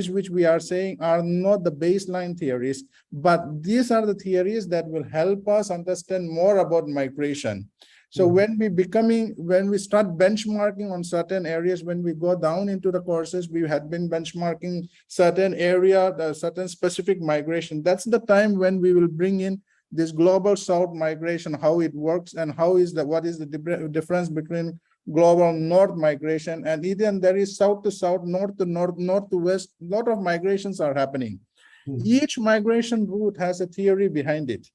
which we are saying are not the baseline theories, but these are the theories that will help us understand more about migration. So Mhm. when we start benchmarking on certain areas, when we go down into the courses, we had been benchmarking certain area, certain specific migration. That's the time when we will bring in this global south migration, how it works, and what is the difference between global north migration, and even there is south to south, north to north, north to west. A lot of migrations are happening. Mhm. Each migration route has a theory behind it.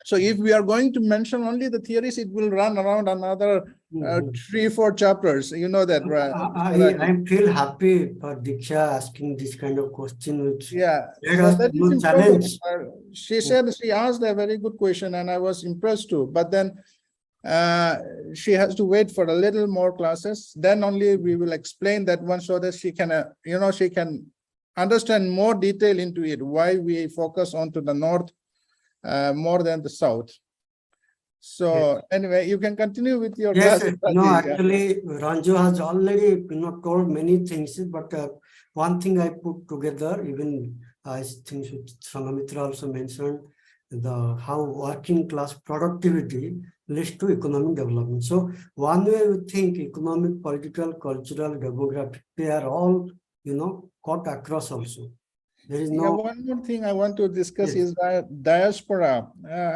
So if we are going to mention only the theories, it will run around another Mhm. 3-4 chapters. You know that, right? I feel happy for Diksha asking this kind of question, which Yeah, let so us that is important. challenge. She said she asked a very good question, and I was impressed too. But then she has to wait for a little more classes. Then only we will explain that one, so that she can, she can understand more detail into it. Why we focus on to the north more than the south. So anyway, you can continue with your Yes, class. actually, Ranju has already, told many things, but one thing I put together, even I think Sangamitra also mentioned, how working class productivity leads to economic development. So one way we think economic, political, cultural, demographic, they are all, cut across also. There is Yeah, no. one more thing I want to discuss Yes. is diaspora.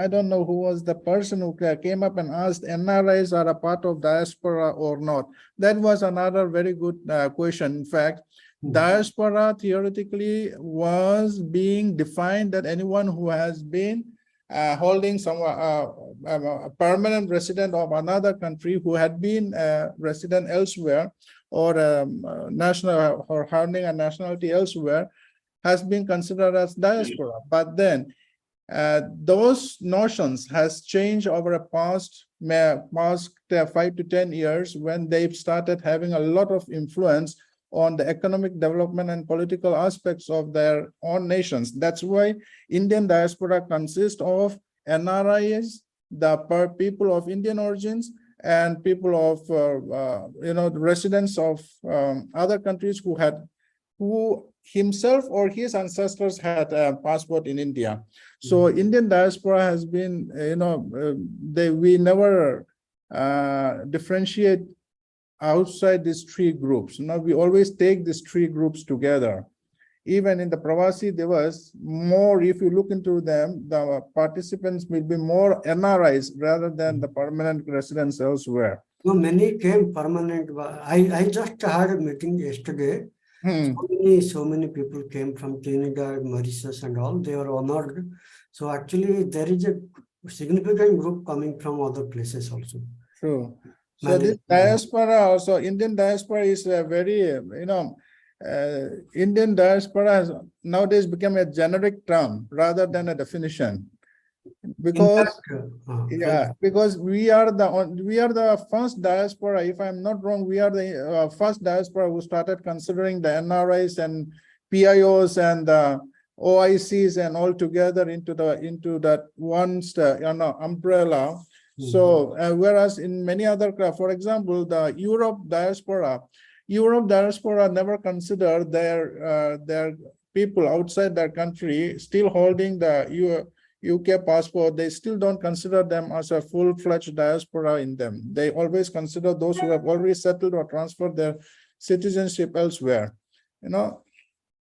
I don't know who was the person who came up and asked NRIs are a part of diaspora or not. That was another very good question. In fact, diaspora theoretically was being defined that anyone who has been holding a permanent resident of another country, who had been resident elsewhere, or national, or holding a nationality elsewhere, has been considered as diaspora. But then those notions has changed over a past 5 to 10 years, when they've started having a lot of influence on the economic development and political aspects of their own nations. That's why Indian diaspora consists of NRIs, the people of Indian origins, and people of residents of other countries who himself or his ancestors had a passport in India. So Indian diaspora has been, we never differentiate outside these three groups. We always take these three groups together. Even in the Pravasi, there was more, if you look into them, the participants will be more NRIs rather than the permanent residents elsewhere. No, many came permanent. I just had a meeting yesterday. So many people came from Trinidad, Mauritius, and all. They were honored. So actually, there is a significant group coming from other places also. True. So this diaspora, also Indian diaspora, is a very, Indian diaspora has nowadays become a generic term rather than a definition, because because we are the first diaspora. If I'm not wrong, we are the first diaspora who started considering the NRIs and PIOs and OICs and all together into that one umbrella. So whereas in many other, for example, the Europe diaspora never considered their people outside their country still holding the UK passport. They still don't consider them as a full-fledged diaspora in them. They always consider those who have already settled or transferred their citizenship elsewhere.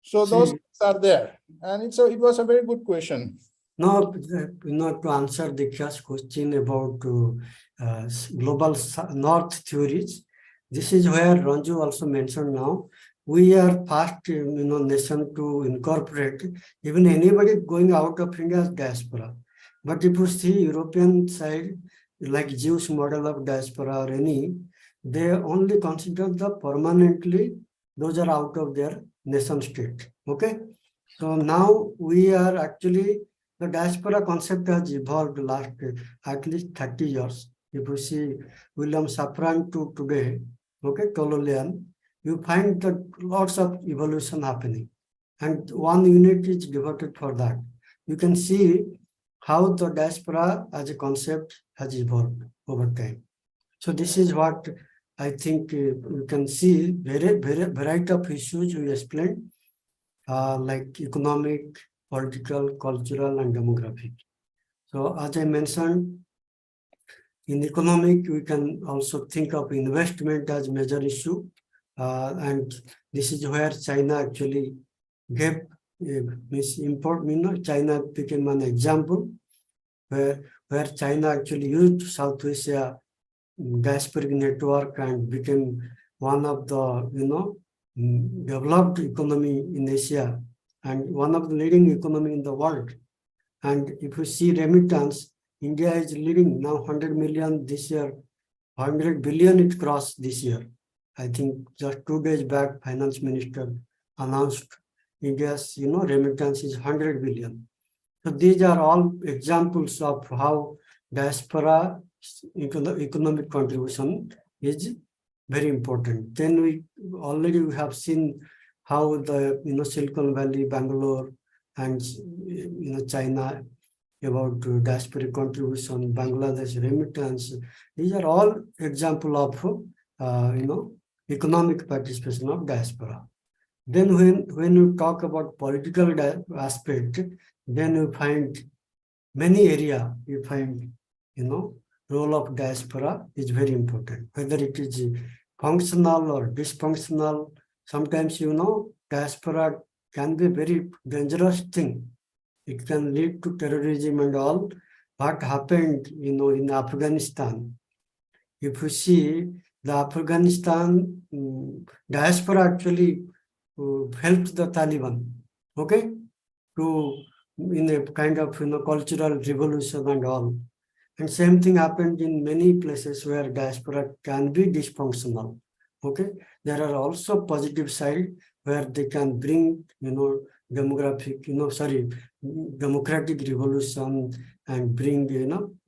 So those are there, and it was a very good question. No, to answer Diksha's question about global north theories, this is where Ranju also mentioned now. We are first, nation to incorporate even anybody going out of India as diaspora. But if you see European side, like Jewish model of diaspora or any, they only consider the permanently, those are out of their nation state. Okay. So now we are actually, the diaspora concept has evolved last at least 30 years. If you see William Safran to today, Tololian, you find that lots of evolution happening. And one unit is devoted for that. You can see how the diaspora as a concept has evolved over time. So this is what I think you can see, very variety of issues we explained, like economic, political, cultural, and demographic. So as I mentioned, In economic, we can also think of investment as major issue. And this is where China actually gave China became an example where China actually used South Asia diasporic network and became one of the developed economy in Asia and one of the leading economy in the world. And if you see remittance, India is leading now 100 million this year, 100 billion it crossed this year. I think just 2 days back, finance minister announced India's remittance is 100 billion. So these are all examples of how diaspora economic contribution is very important. Then we have seen how the Silicon Valley, Bangalore, and China about diasporic contribution, Bangladesh remittance. These are all example of economic participation of diaspora. Then when you talk about political aspect, then you find many area. You find role of diaspora is very important. Whether it is functional or dysfunctional, sometimes diaspora can be very dangerous thing. It can lead to terrorism and all. What happened, in Afghanistan? If you see the Afghanistan diaspora actually helped the Taliban, okay, in a kind of cultural revolution and all. And same thing happened in many places where diaspora can be dysfunctional. Okay, there are also positive side where they can bring democratic revolution and bring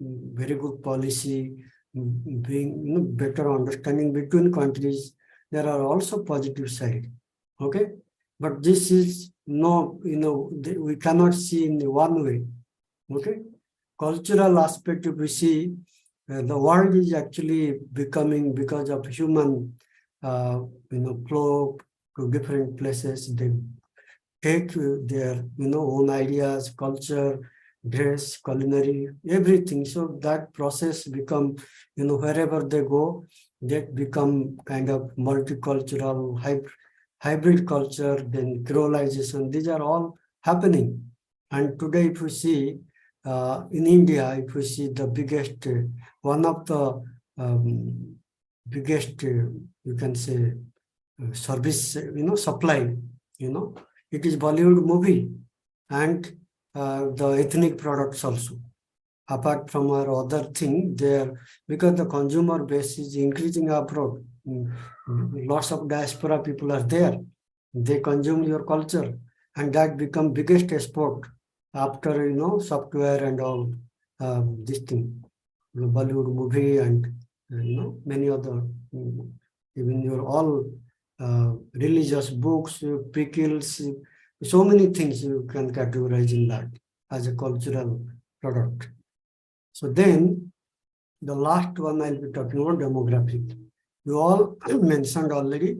very good policy, bring better understanding between countries. There are also positive side. Okay, but this is we cannot see in one way. Okay, cultural aspect, if we see the world is actually becoming, because of human flow to different places, they take their own ideas, culture, dress, culinary, everything. So that process become wherever they go, that become kind of multicultural hybrid culture, then creolization. These are all happening. And today, if we see in India, if we see the biggest, one of the biggest, you can say, service, supply, it is Bollywood movie and the ethnic products also. Apart from our other thing there, because the consumer base is increasing abroad, lots of diaspora people are there. They consume your culture, and that become biggest export after software and all this thing, Bollywood movie and many other, even your all religious books, pickles, so many things you can categorize in that as a cultural product. So then the last one I'll be talking about demographic. You all mentioned already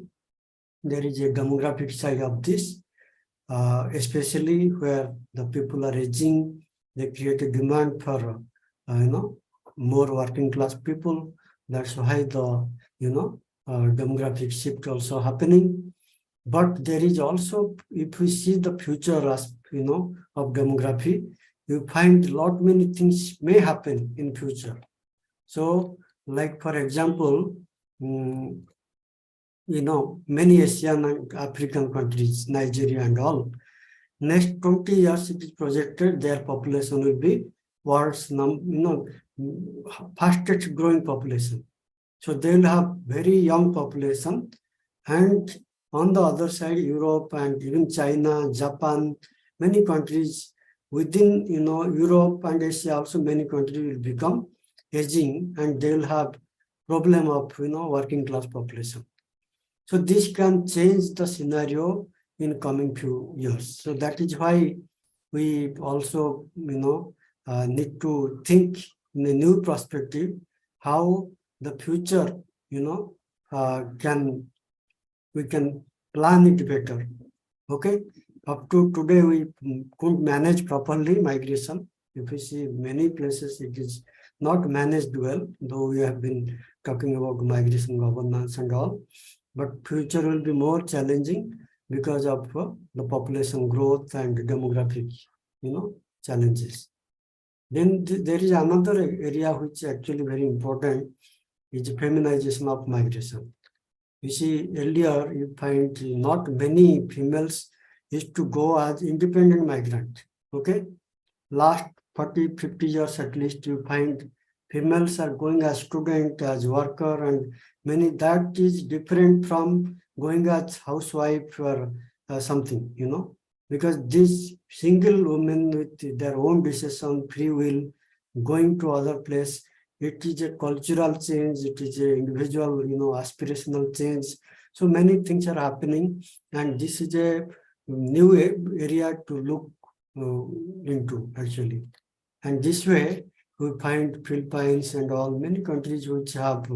there is a demographic side of this, especially where the people are aging. They create a demand for more working class people. That's why the demographic shift also happening. But there is also, if we see the future of demography, you find a lot many things may happen in future. So, like for example, many Asian and African countries, Nigeria and all, next 20 years it is projected their population will be world's fastest growing population. So they will have very young population, and on the other side, Europe and even China, Japan, many countries within Europe and Asia also, many countries will become aging and they will have problem of working class population. So this can change the scenario in coming few years. So that is why we also need to think in a new perspective how the future we can plan it better. Okay, up to today we couldn't manage properly migration. If we see many places, it is not managed well, though we have been talking about migration governance and all, but future will be more challenging because of the population growth and demographic, challenges. Then there is another area which is actually very important, is feminization of migration. You see, earlier you find not many females used to go as independent migrant. Okay, last 40, 50 years at least, you find females are going as student, as worker, and many that is different from going as housewife or something, because this single woman with their own decision, free will, going to other place, it is a cultural change, it is a individual, aspirational change. So many things are happening, and this is a new area to look into actually. And this way, we find Philippines and all many countries which have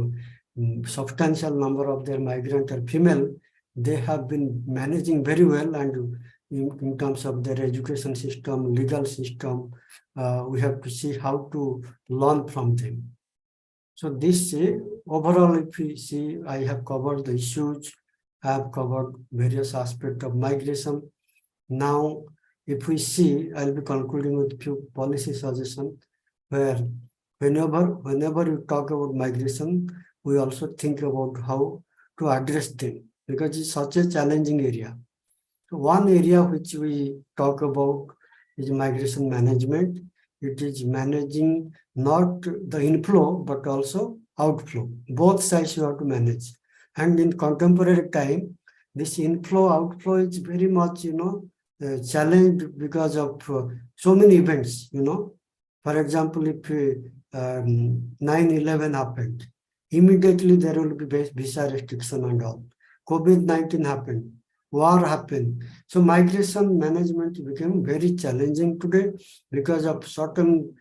substantial number of their migrant are female. They have been managing very well, and in terms of their education system, legal system, we have to see how to learn from them. So this overall, if we see, I have covered the issues, I have covered various aspects of migration. Now, if we see, I'll be concluding with a few policy suggestions where whenever you talk about migration, we also think about how to address them, because it's such a challenging area. So one area which we talk about is migration management. It is managing not the inflow, but also outflow. Both sides you have to manage. And in contemporary time, this inflow, outflow is very much, challenged because of so many events, For example, if 9/11 happened, immediately there will be visa restriction and all. COVID-19 happened, war happened. So migration management became very challenging today because of certain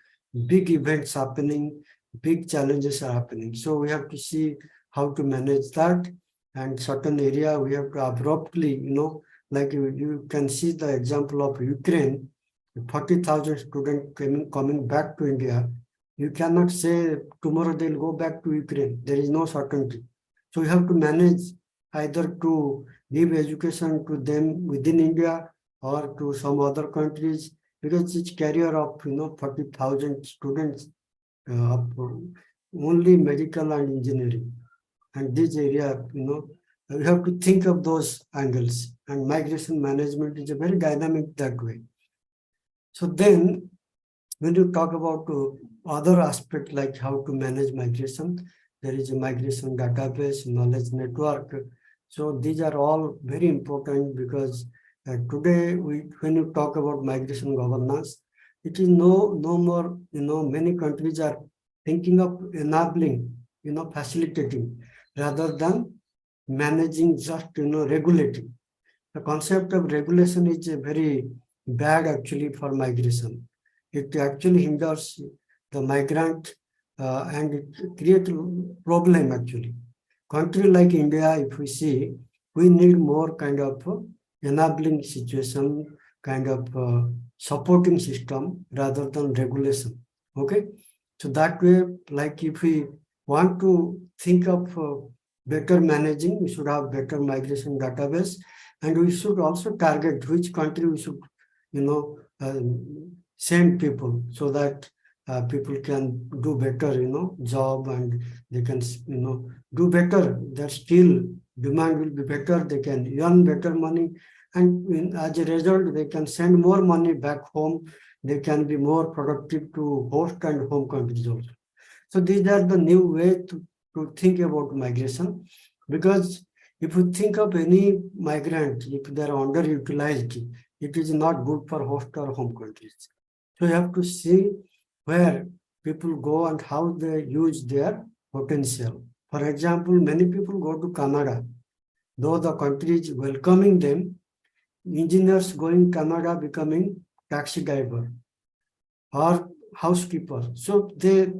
big events happening, big challenges are happening. So we have to see how to manage that, and certain area we have to abruptly, like you can see the example of Ukraine, 40,000 students coming back to India. You cannot say tomorrow they'll go back to Ukraine. There is no certainty. So you have to manage either to give education to them within India or to some other countries, because each carrier of 40,000 students of only medical and engineering, and this area, we have to think of those angles, and migration management is a very dynamic that way. So then when you talk about other aspect like how to manage migration, there is a migration database, knowledge network. So these are all very important, because today when you talk about migration governance, it is no more, many countries are thinking of enabling, facilitating rather than managing, just, regulating. The concept of regulation is very bad actually for migration. It actually hinders the migrant and it creates problem actually. Country like India, if we see, we need more kind of enabling situation, kind of supporting system rather than regulation. Okay, so that way, like if we want to think of better managing, we should have better migration database, and we should also target which country we should, send people, so that people can do better, job, and they can, do better. Their skill demand will be better. They can earn better money, and as a result, they can send more money back home. They can be more productive to host and home countries also. So these are the new way to think about migration, because if you think of any migrant, if they are underutilized, it is not good for host or home countries. So you have to see where people go and how they use their potential. For example, many people go to Canada, though the country is welcoming them. Engineers going Canada becoming taxi driver or housekeeper. So they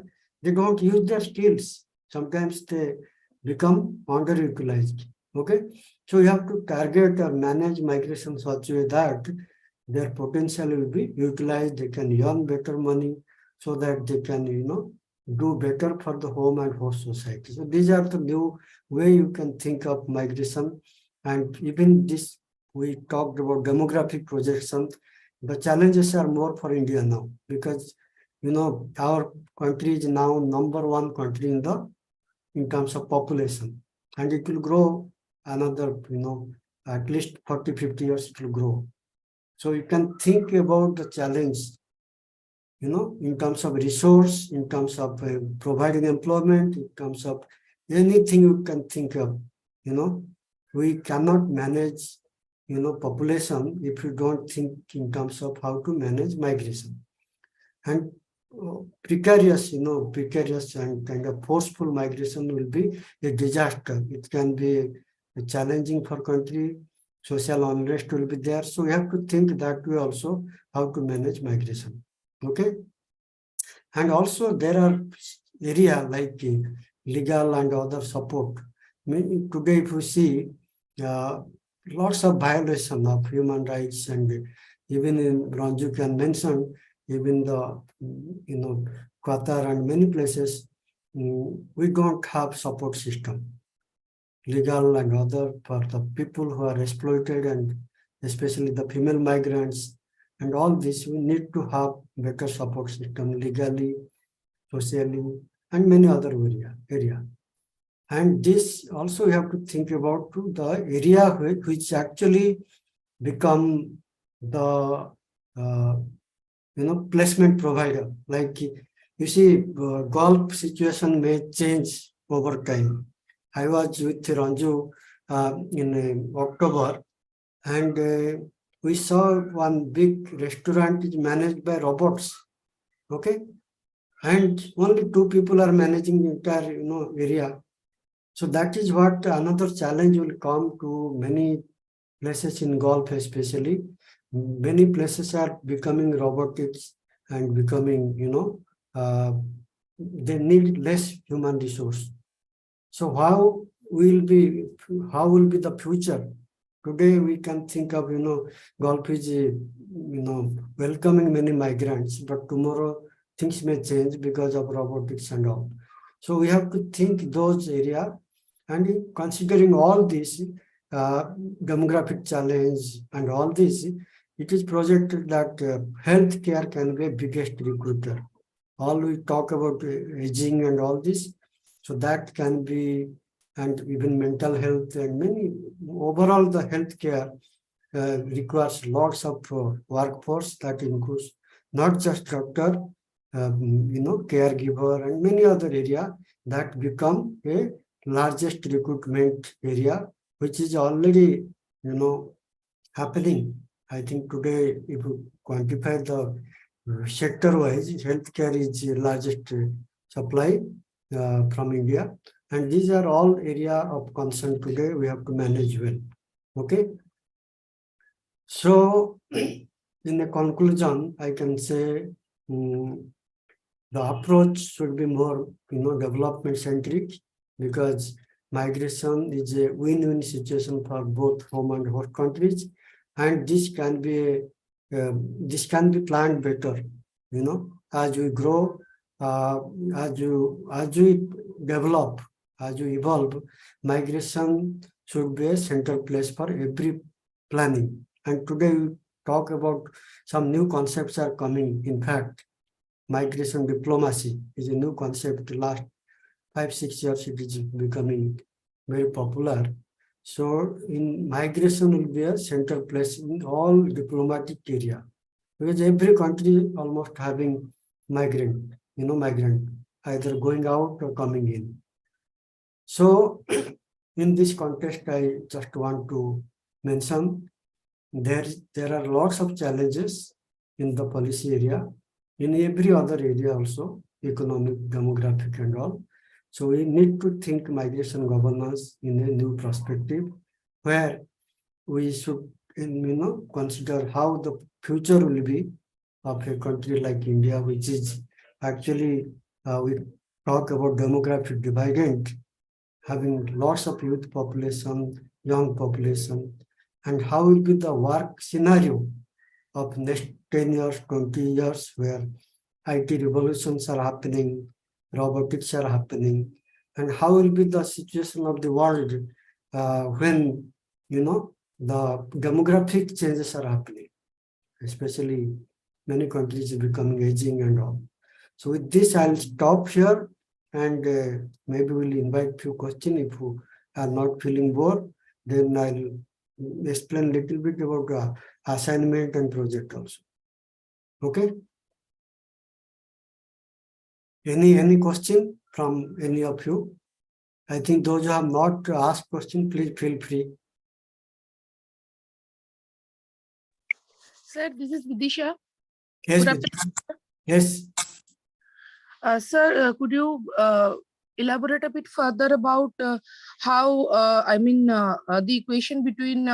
don't use their skills. Sometimes they become underutilized. Okay, so you have to target or manage migration such a way that their potential will be utilized. They can earn better money, so that they can, do better for the home and host society. So these are the new way you can think of migration. And even this, we talked about demographic projection. The challenges are more for India now because, our country is now #1 country in terms of population, and it will grow another, at least 40, 50 years it will grow. So you can think about the challenge, in terms of resource, in terms of providing employment, in terms of anything you can think of, we cannot manage, population if you don't think in terms of how to manage migration. And precarious and kind of forceful migration will be a disaster. It can be challenging for country, social unrest will be there. So we have to think that way also, how to manage migration. Okay. And also there are area like legal and other support. Today, if you see lots of violation of human rights, and even in Ranju can mention, even the Qatar and many places, we don't have support system, legal and other, for the people who are exploited, and especially the female migrants. And all this, we need to have better support system legally, socially, and many other area. And this also we have to think about the area which actually become the placement provider. Like you see, Gulf situation may change over time. I was with Ranju in October, and we saw one big restaurant is managed by robots. Okay, and only 2 people are managing the entire area. So that is what another challenge will come to many places in Gulf, especially. Many places are becoming robotics and becoming, they need less human resource. So how will be the future? Today we can think of, Gulf is, welcoming many migrants, but tomorrow things may change because of robotics and all. So we have to think those areas, and considering all this demographic challenge and all this, it is projected that healthcare can be a biggest recruiter. All we talk about aging and all this, so that can be, and even mental health and many, overall the healthcare requires lots of workforce. That includes not just doctor, caregiver, and many other area that become a largest recruitment area, which is already, happening. I think today, if you quantify the sector-wise, healthcare is the largest supply from India. And these are all area of concern today. We have to manage well. Okay. So, in a conclusion, I can say the approach should be more, development centric, because migration is a win-win situation for both home and host countries, and this can be planned better. As we grow, as we develop, as we evolve, migration should be a central place for every planning. And today we talk about some new concepts are coming. In fact, migration diplomacy is a new concept. Last 5-6 years, it is becoming very popular. So in migration will be a central place in all diplomatic area, because every country almost having migrant, either going out or coming in. So in this context, I just want to mention there are lots of challenges in the policy area, in every other area also, economic, demographic, and all. So we need to think migration governance in a new perspective, where we should, consider how the future will be of a country like India, which is actually, we talk about demographic dividend, having lots of youth population, young population, and how will be the work scenario of next 10 years, 20 years, where IT revolutions are happening, robotics are happening, and how will be the situation of the world when, the demographic changes are happening, especially many countries becoming aging and all. So with this, I'll stop here, and maybe we'll invite few questions. If you are not feeling bored, then I'll explain little bit about assignment and project also. Okay? Any question from any of you? I think those who have not asked question, please feel free. Sir, this is Vidisha. Yes, Good yes. Sir, could you elaborate a bit further about how, the equation between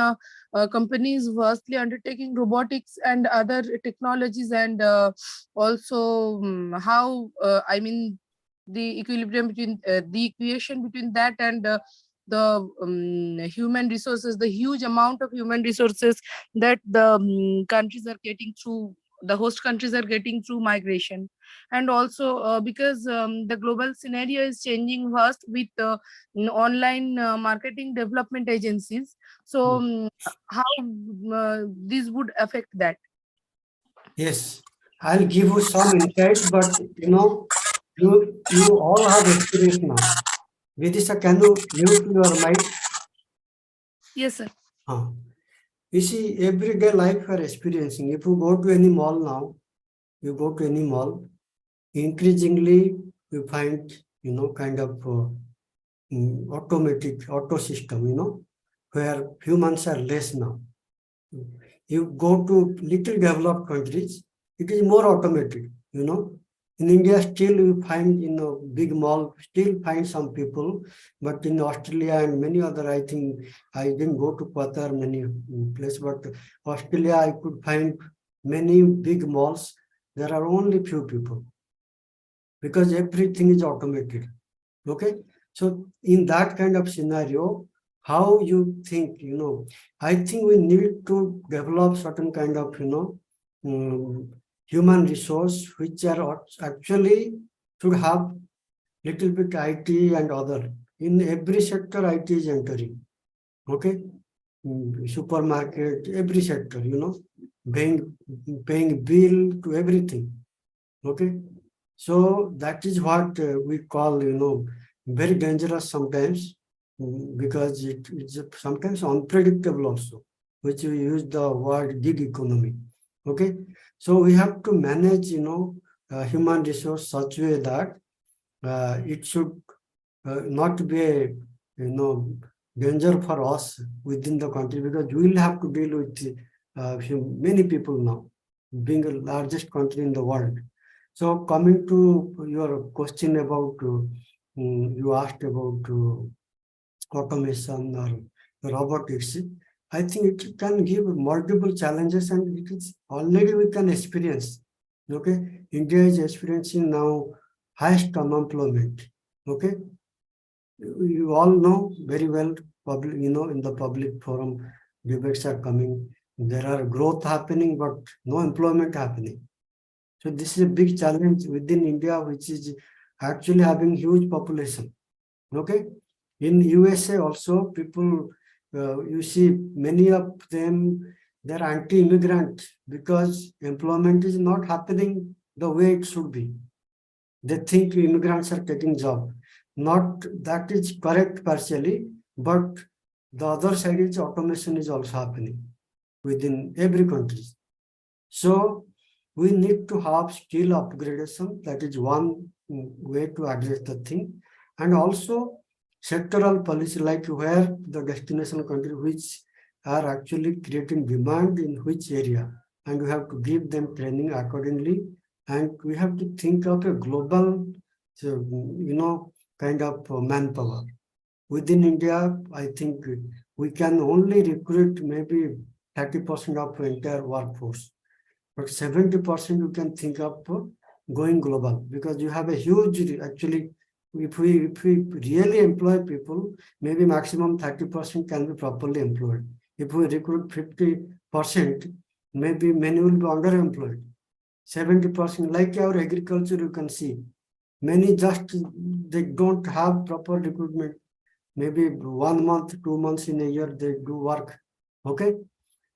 companies vastly undertaking robotics and other technologies, and also how, the equilibrium between the equation between that and the human resources, the huge amount of human resources that the countries are getting through, the host countries are getting through migration. And also because the global scenario is changing fast with online marketing development agencies. So how this would affect that? Yes, I'll give you some insight, but you all have experience now. Vidisha, can you mute your mic? Yes, sir. You see, everyday life you are experiencing. If you go to any mall now, you go to any mall, increasingly you find, kind of automatic, auto system, where humans are less now. You go to little developed countries, it is more automated. In India, still you find in a big mall, still find some people, but in Australia and many other, I think I didn't go to Qatar, many places, but Australia, I could find many big malls. There are only few people because everything is automated. Okay. So in that kind of scenario, how you think, I think we need to develop certain kind of, human resource, which are actually should have little bit IT and other. In every sector, IT is entering. Okay. Supermarket, every sector, paying bill to everything. Okay. So that is what we call, very dangerous sometimes, because it's sometimes unpredictable also, which we use the word gig economy. Okay. So we have to manage, human resource such way that it should not be a, danger for us within the country, because we will have to deal with many people now, being the largest country in the world. So coming to your question about, you asked about automation or robotics, I think it can give multiple challenges, and it is already we can experience. Okay, India is experiencing now highest unemployment. Okay, you all know very well, public, in the public forum, debates are coming. There are growth happening, but no employment happening. So this is a big challenge within India, which is actually having huge population. Okay, in USA also, people, you see many of them, they're anti-immigrant because employment is not happening the way it should be. They think immigrants are taking job. Not that is correct partially, but the other side is automation is also happening within every country. So we need to have skill upgradation. That is one way to address the thing. And also sectoral policy, like where the destination country which are actually creating demand in which area, and we have to give them training accordingly. And we have to think of a global, kind of manpower. Within India, I think we can only recruit maybe 30% of entire workforce, but 70% you can think of going global, because you have a huge, actually, if we really employ people, maybe maximum 30% can be properly employed. If we recruit 50%, maybe many will be underemployed. 70%, like our agriculture, you can see, Many just, they don't have proper recruitment. Maybe 1 month, 2 months in a year, they do work. Okay.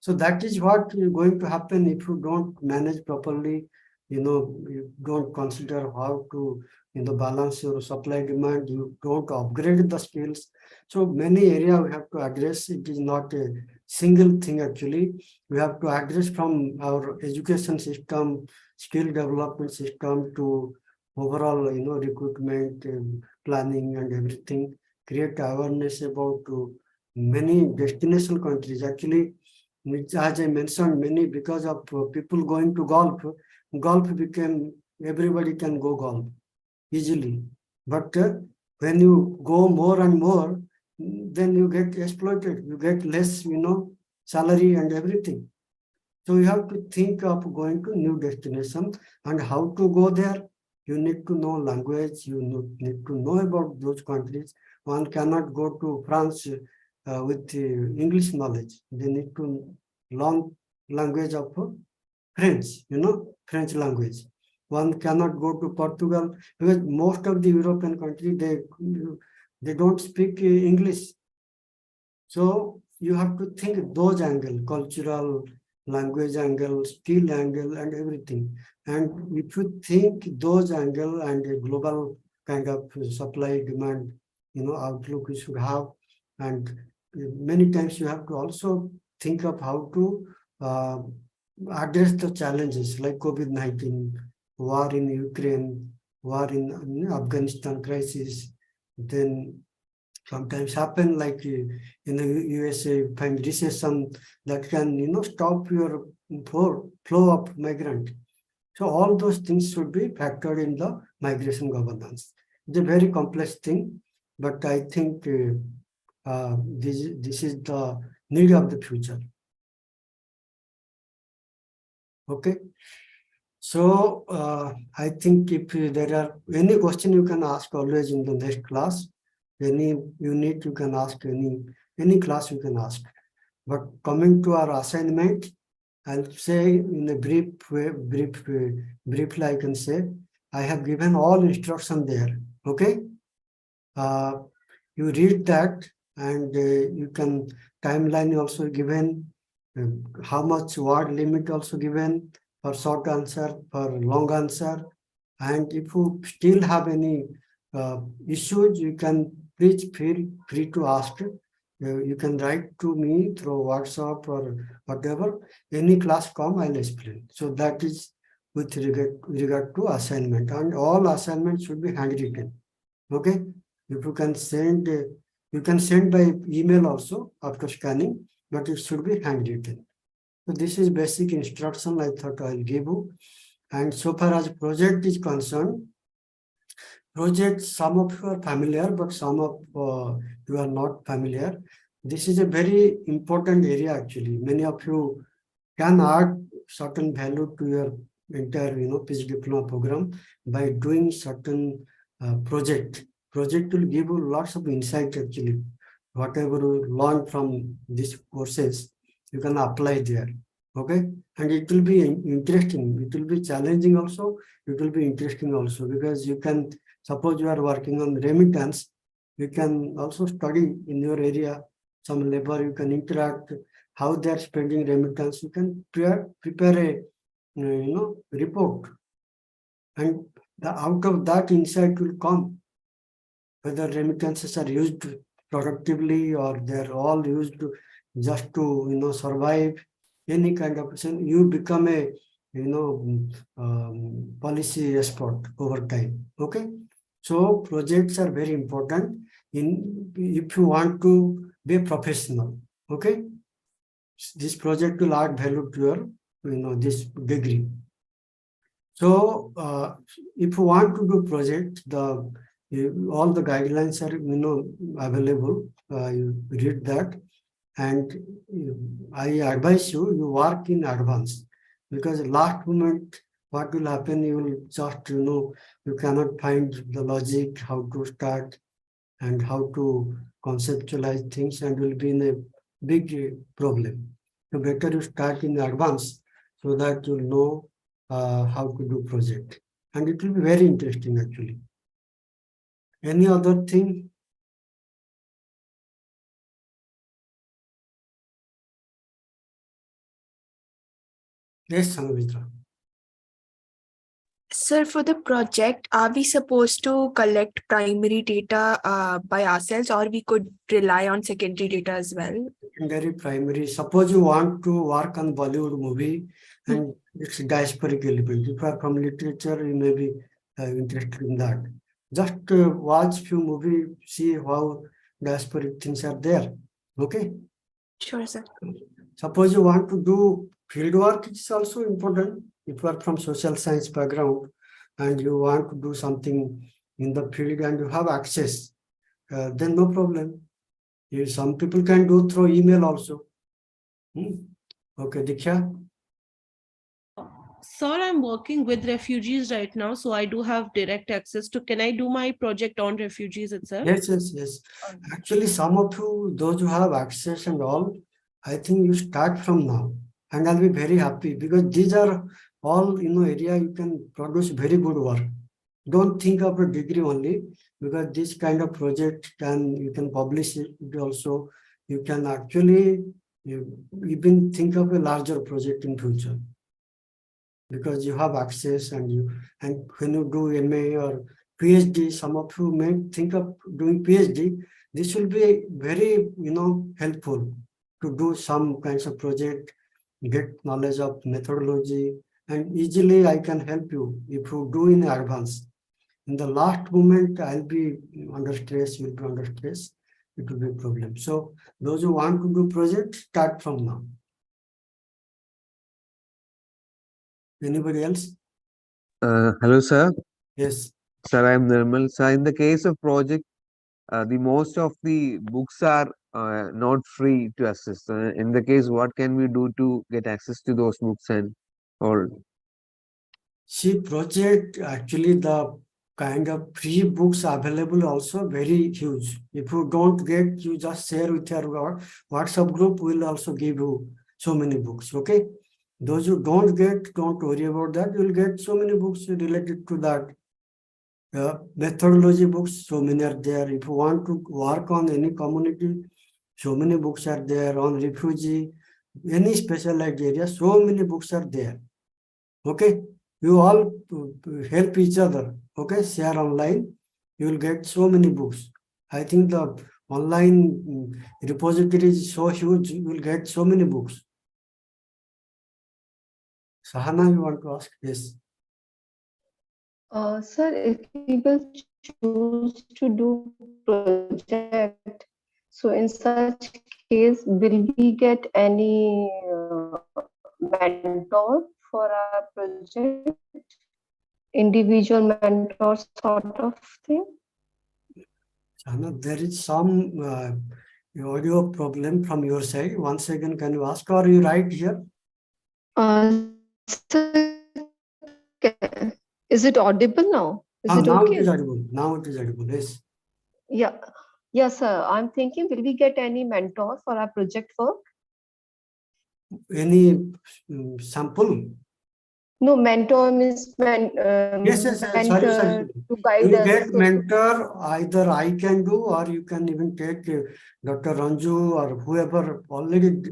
So that is what is going to happen if you don't manage properly, you don't consider how to, balance your supply demand, you don't upgrade the skills. So many areas we have to address. It is not a single thing actually. We have to address from our education system, skill development system to overall, recruitment, planning and everything, create awareness about many destination countries. Actually, which as I mentioned, many because of people going to golf became, everybody can go golf easily. But when you go more and more, then you get exploited, you get less, salary and everything. So you have to think of going to new destination and how to go there. You need to know language, you need to know about those countries. One cannot go to France with English knowledge. They need to learn language of French, French language. One cannot go to Portugal because most of the European countries, they don't speak English. So you have to think those angles, cultural, language angle, skill angle, and everything. And if you think those angle and a global kind of supply demand, outlook you should have, and many times you have to also think of how to address the challenges like COVID-19, war in Ukraine, war in Afghanistan crisis, then sometimes happen like in the USA, find recession that can, stop your flow of migrant. So all those things should be factored in the migration governance. It's a very complex thing, but I think this is the need of the future. Okay. So I think if there are any question you can ask always in the next class. Any unit you can ask, any class you can ask. But coming to our assignment, I'll say in a briefly I can say, I have given all instruction there. Okay. You read that and you can timeline also given, how much word limit also given for short answer, for long answer. And if you still have any issues, you can please feel free to ask. You can write to me through WhatsApp or whatever. Any class come, I'll explain. So that is with regard to assignment, and all assignments should be handwritten. Okay. If you can send by email also after scanning, but it should be handwritten. So this is basic instruction I thought I'll give you. And so far as project is concerned, project, some of you are familiar, but some of you are not familiar. This is a very important area actually. Many of you can add certain value to your entire, PhD diploma program by doing certain project. Project will give you lots of insight actually. Whatever you learn from these courses, you can apply there. Okay. And it will be interesting. It will be challenging also. It will be interesting also, because you can, suppose you are working on remittance, you can also study in your area some labor, you can interact, how they are spending remittance. You can prepare a report, and out of that insight will come whether remittances are used productively or they're all used just to survive. Any kind of person, you become a policy expert over time. Okay. So projects are very important if you want to be a professional. Okay. This project will add value to your this degree. So if you want to do project, all the guidelines are available. You read that, and I advise you work in advance, because last moment what will happen, you will just you cannot find the logic, how to start and how to conceptualize things, and will be in a big problem. So better you start in advance so that you'll know how to do project, and it will be very interesting actually. Any other thing? Yes, Samavitra. Sir, for the project, are we supposed to collect primary data by ourselves, or we could rely on secondary data as well? Secondary, primary. Suppose you want to work on Bollywood movie and it's diasporic element. If you are from literature, you may be interested in that. Just watch few movie, see how diasporic things are there. Okay. Sure, sir. Suppose you want to do field work, it's also important. If you are from social science background and you want to do something in the field and you have access, then no problem. Some people can do through email also. Okay, Diksha. Sir, I'm working with refugees right now, so I do have direct access to. Can I do my project on refugees itself? Yes. Actually, some of you, those who have access and all, I think you start from now, and I'll be very happy because these are all area you can produce very good work. Don't think of a degree only, because this kind of project you can publish it also. You can actually even think of a larger project in future, because you have access and when you do MA or PhD, some of you may think of doing PhD. This will be very helpful to do some kinds of project, get knowledge of methodology, and easily I can help you if you do in advance. In the last moment, I'll be under stress, you'll be under stress, it will be a problem. So those who want to do project, start from now. Anybody else? Hello, sir. Yes. Sir, I'm Nirmal. Sir, in the case of project, the most of the books are not free to access. In the case, what can we do to get access to those books and all? See, project, actually the kind of free books available also very huge. If you don't get, you just share with your WhatsApp group, will also give you so many books. Okay. Those who don't get, don't worry about that. You'll get so many books related to that. Methodology books, so many are there. If you want to work on any community, so many books are there. On refugee, any specialized area, so many books are there. Okay, you all help each other. Okay, share online, you will get so many books. I think the online repository is so huge, you will get so many books. Sahana, you want to ask? Yes. Sir, if we will choose to do project, so in such case, will we get any mentor for our project? Individual mentor sort of thing? Sahana, there is some audio problem from your side. Once again, can you ask, or you write here? Sir, is it audible now? Is it Now it okay? is audible. Now it is audible. Yes. Yeah. Yes, sir. I'm thinking, will we get any mentor for our project work? Any sample? No, mentor means Yes. mentor Sorry. to guide You us. get mentor, either I can do, or you can even take Dr. Ranju or whoever already,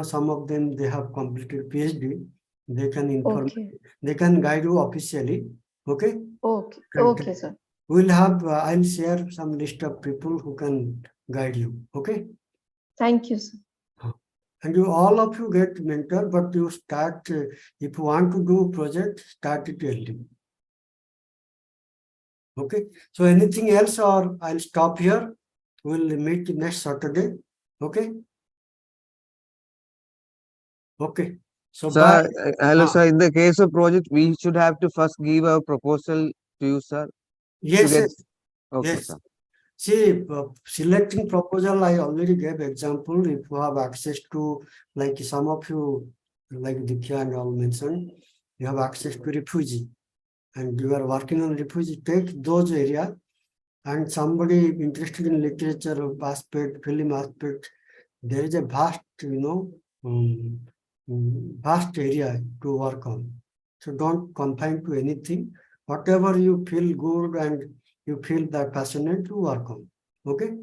some of them, they have completed PhD. They can inform, Okay. they can guide you officially. Okay. Okay. And Okay, sir. we'll have, I'll share some list of people who can guide you. Okay. Thank you, sir. And all of you get mentor, but you start, if you want to do project, start it early. Okay. So anything else, or I'll stop here. We'll meet next Saturday. Okay. Okay. So bye. Sir, hello, sir. In the case of project, we should have to first give a proposal to you, sir. Yes, get- yes, Okay, yes. sir. See, selecting proposal, I already gave example. If you have access to, like some of you, like Dikya and all mentioned, you have access to refugee, and you are working on refugee, take those areas. And somebody interested in literature aspect, film aspect, there is a vast, vast area to work on. So don't confine to anything. Whatever you feel good and you feel that passionate to work on. Okay.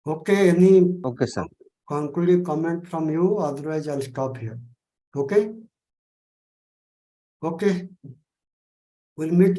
Okay, any Okay, sir. concluding comment from you? Otherwise, I'll stop here. Okay. Okay. We'll meet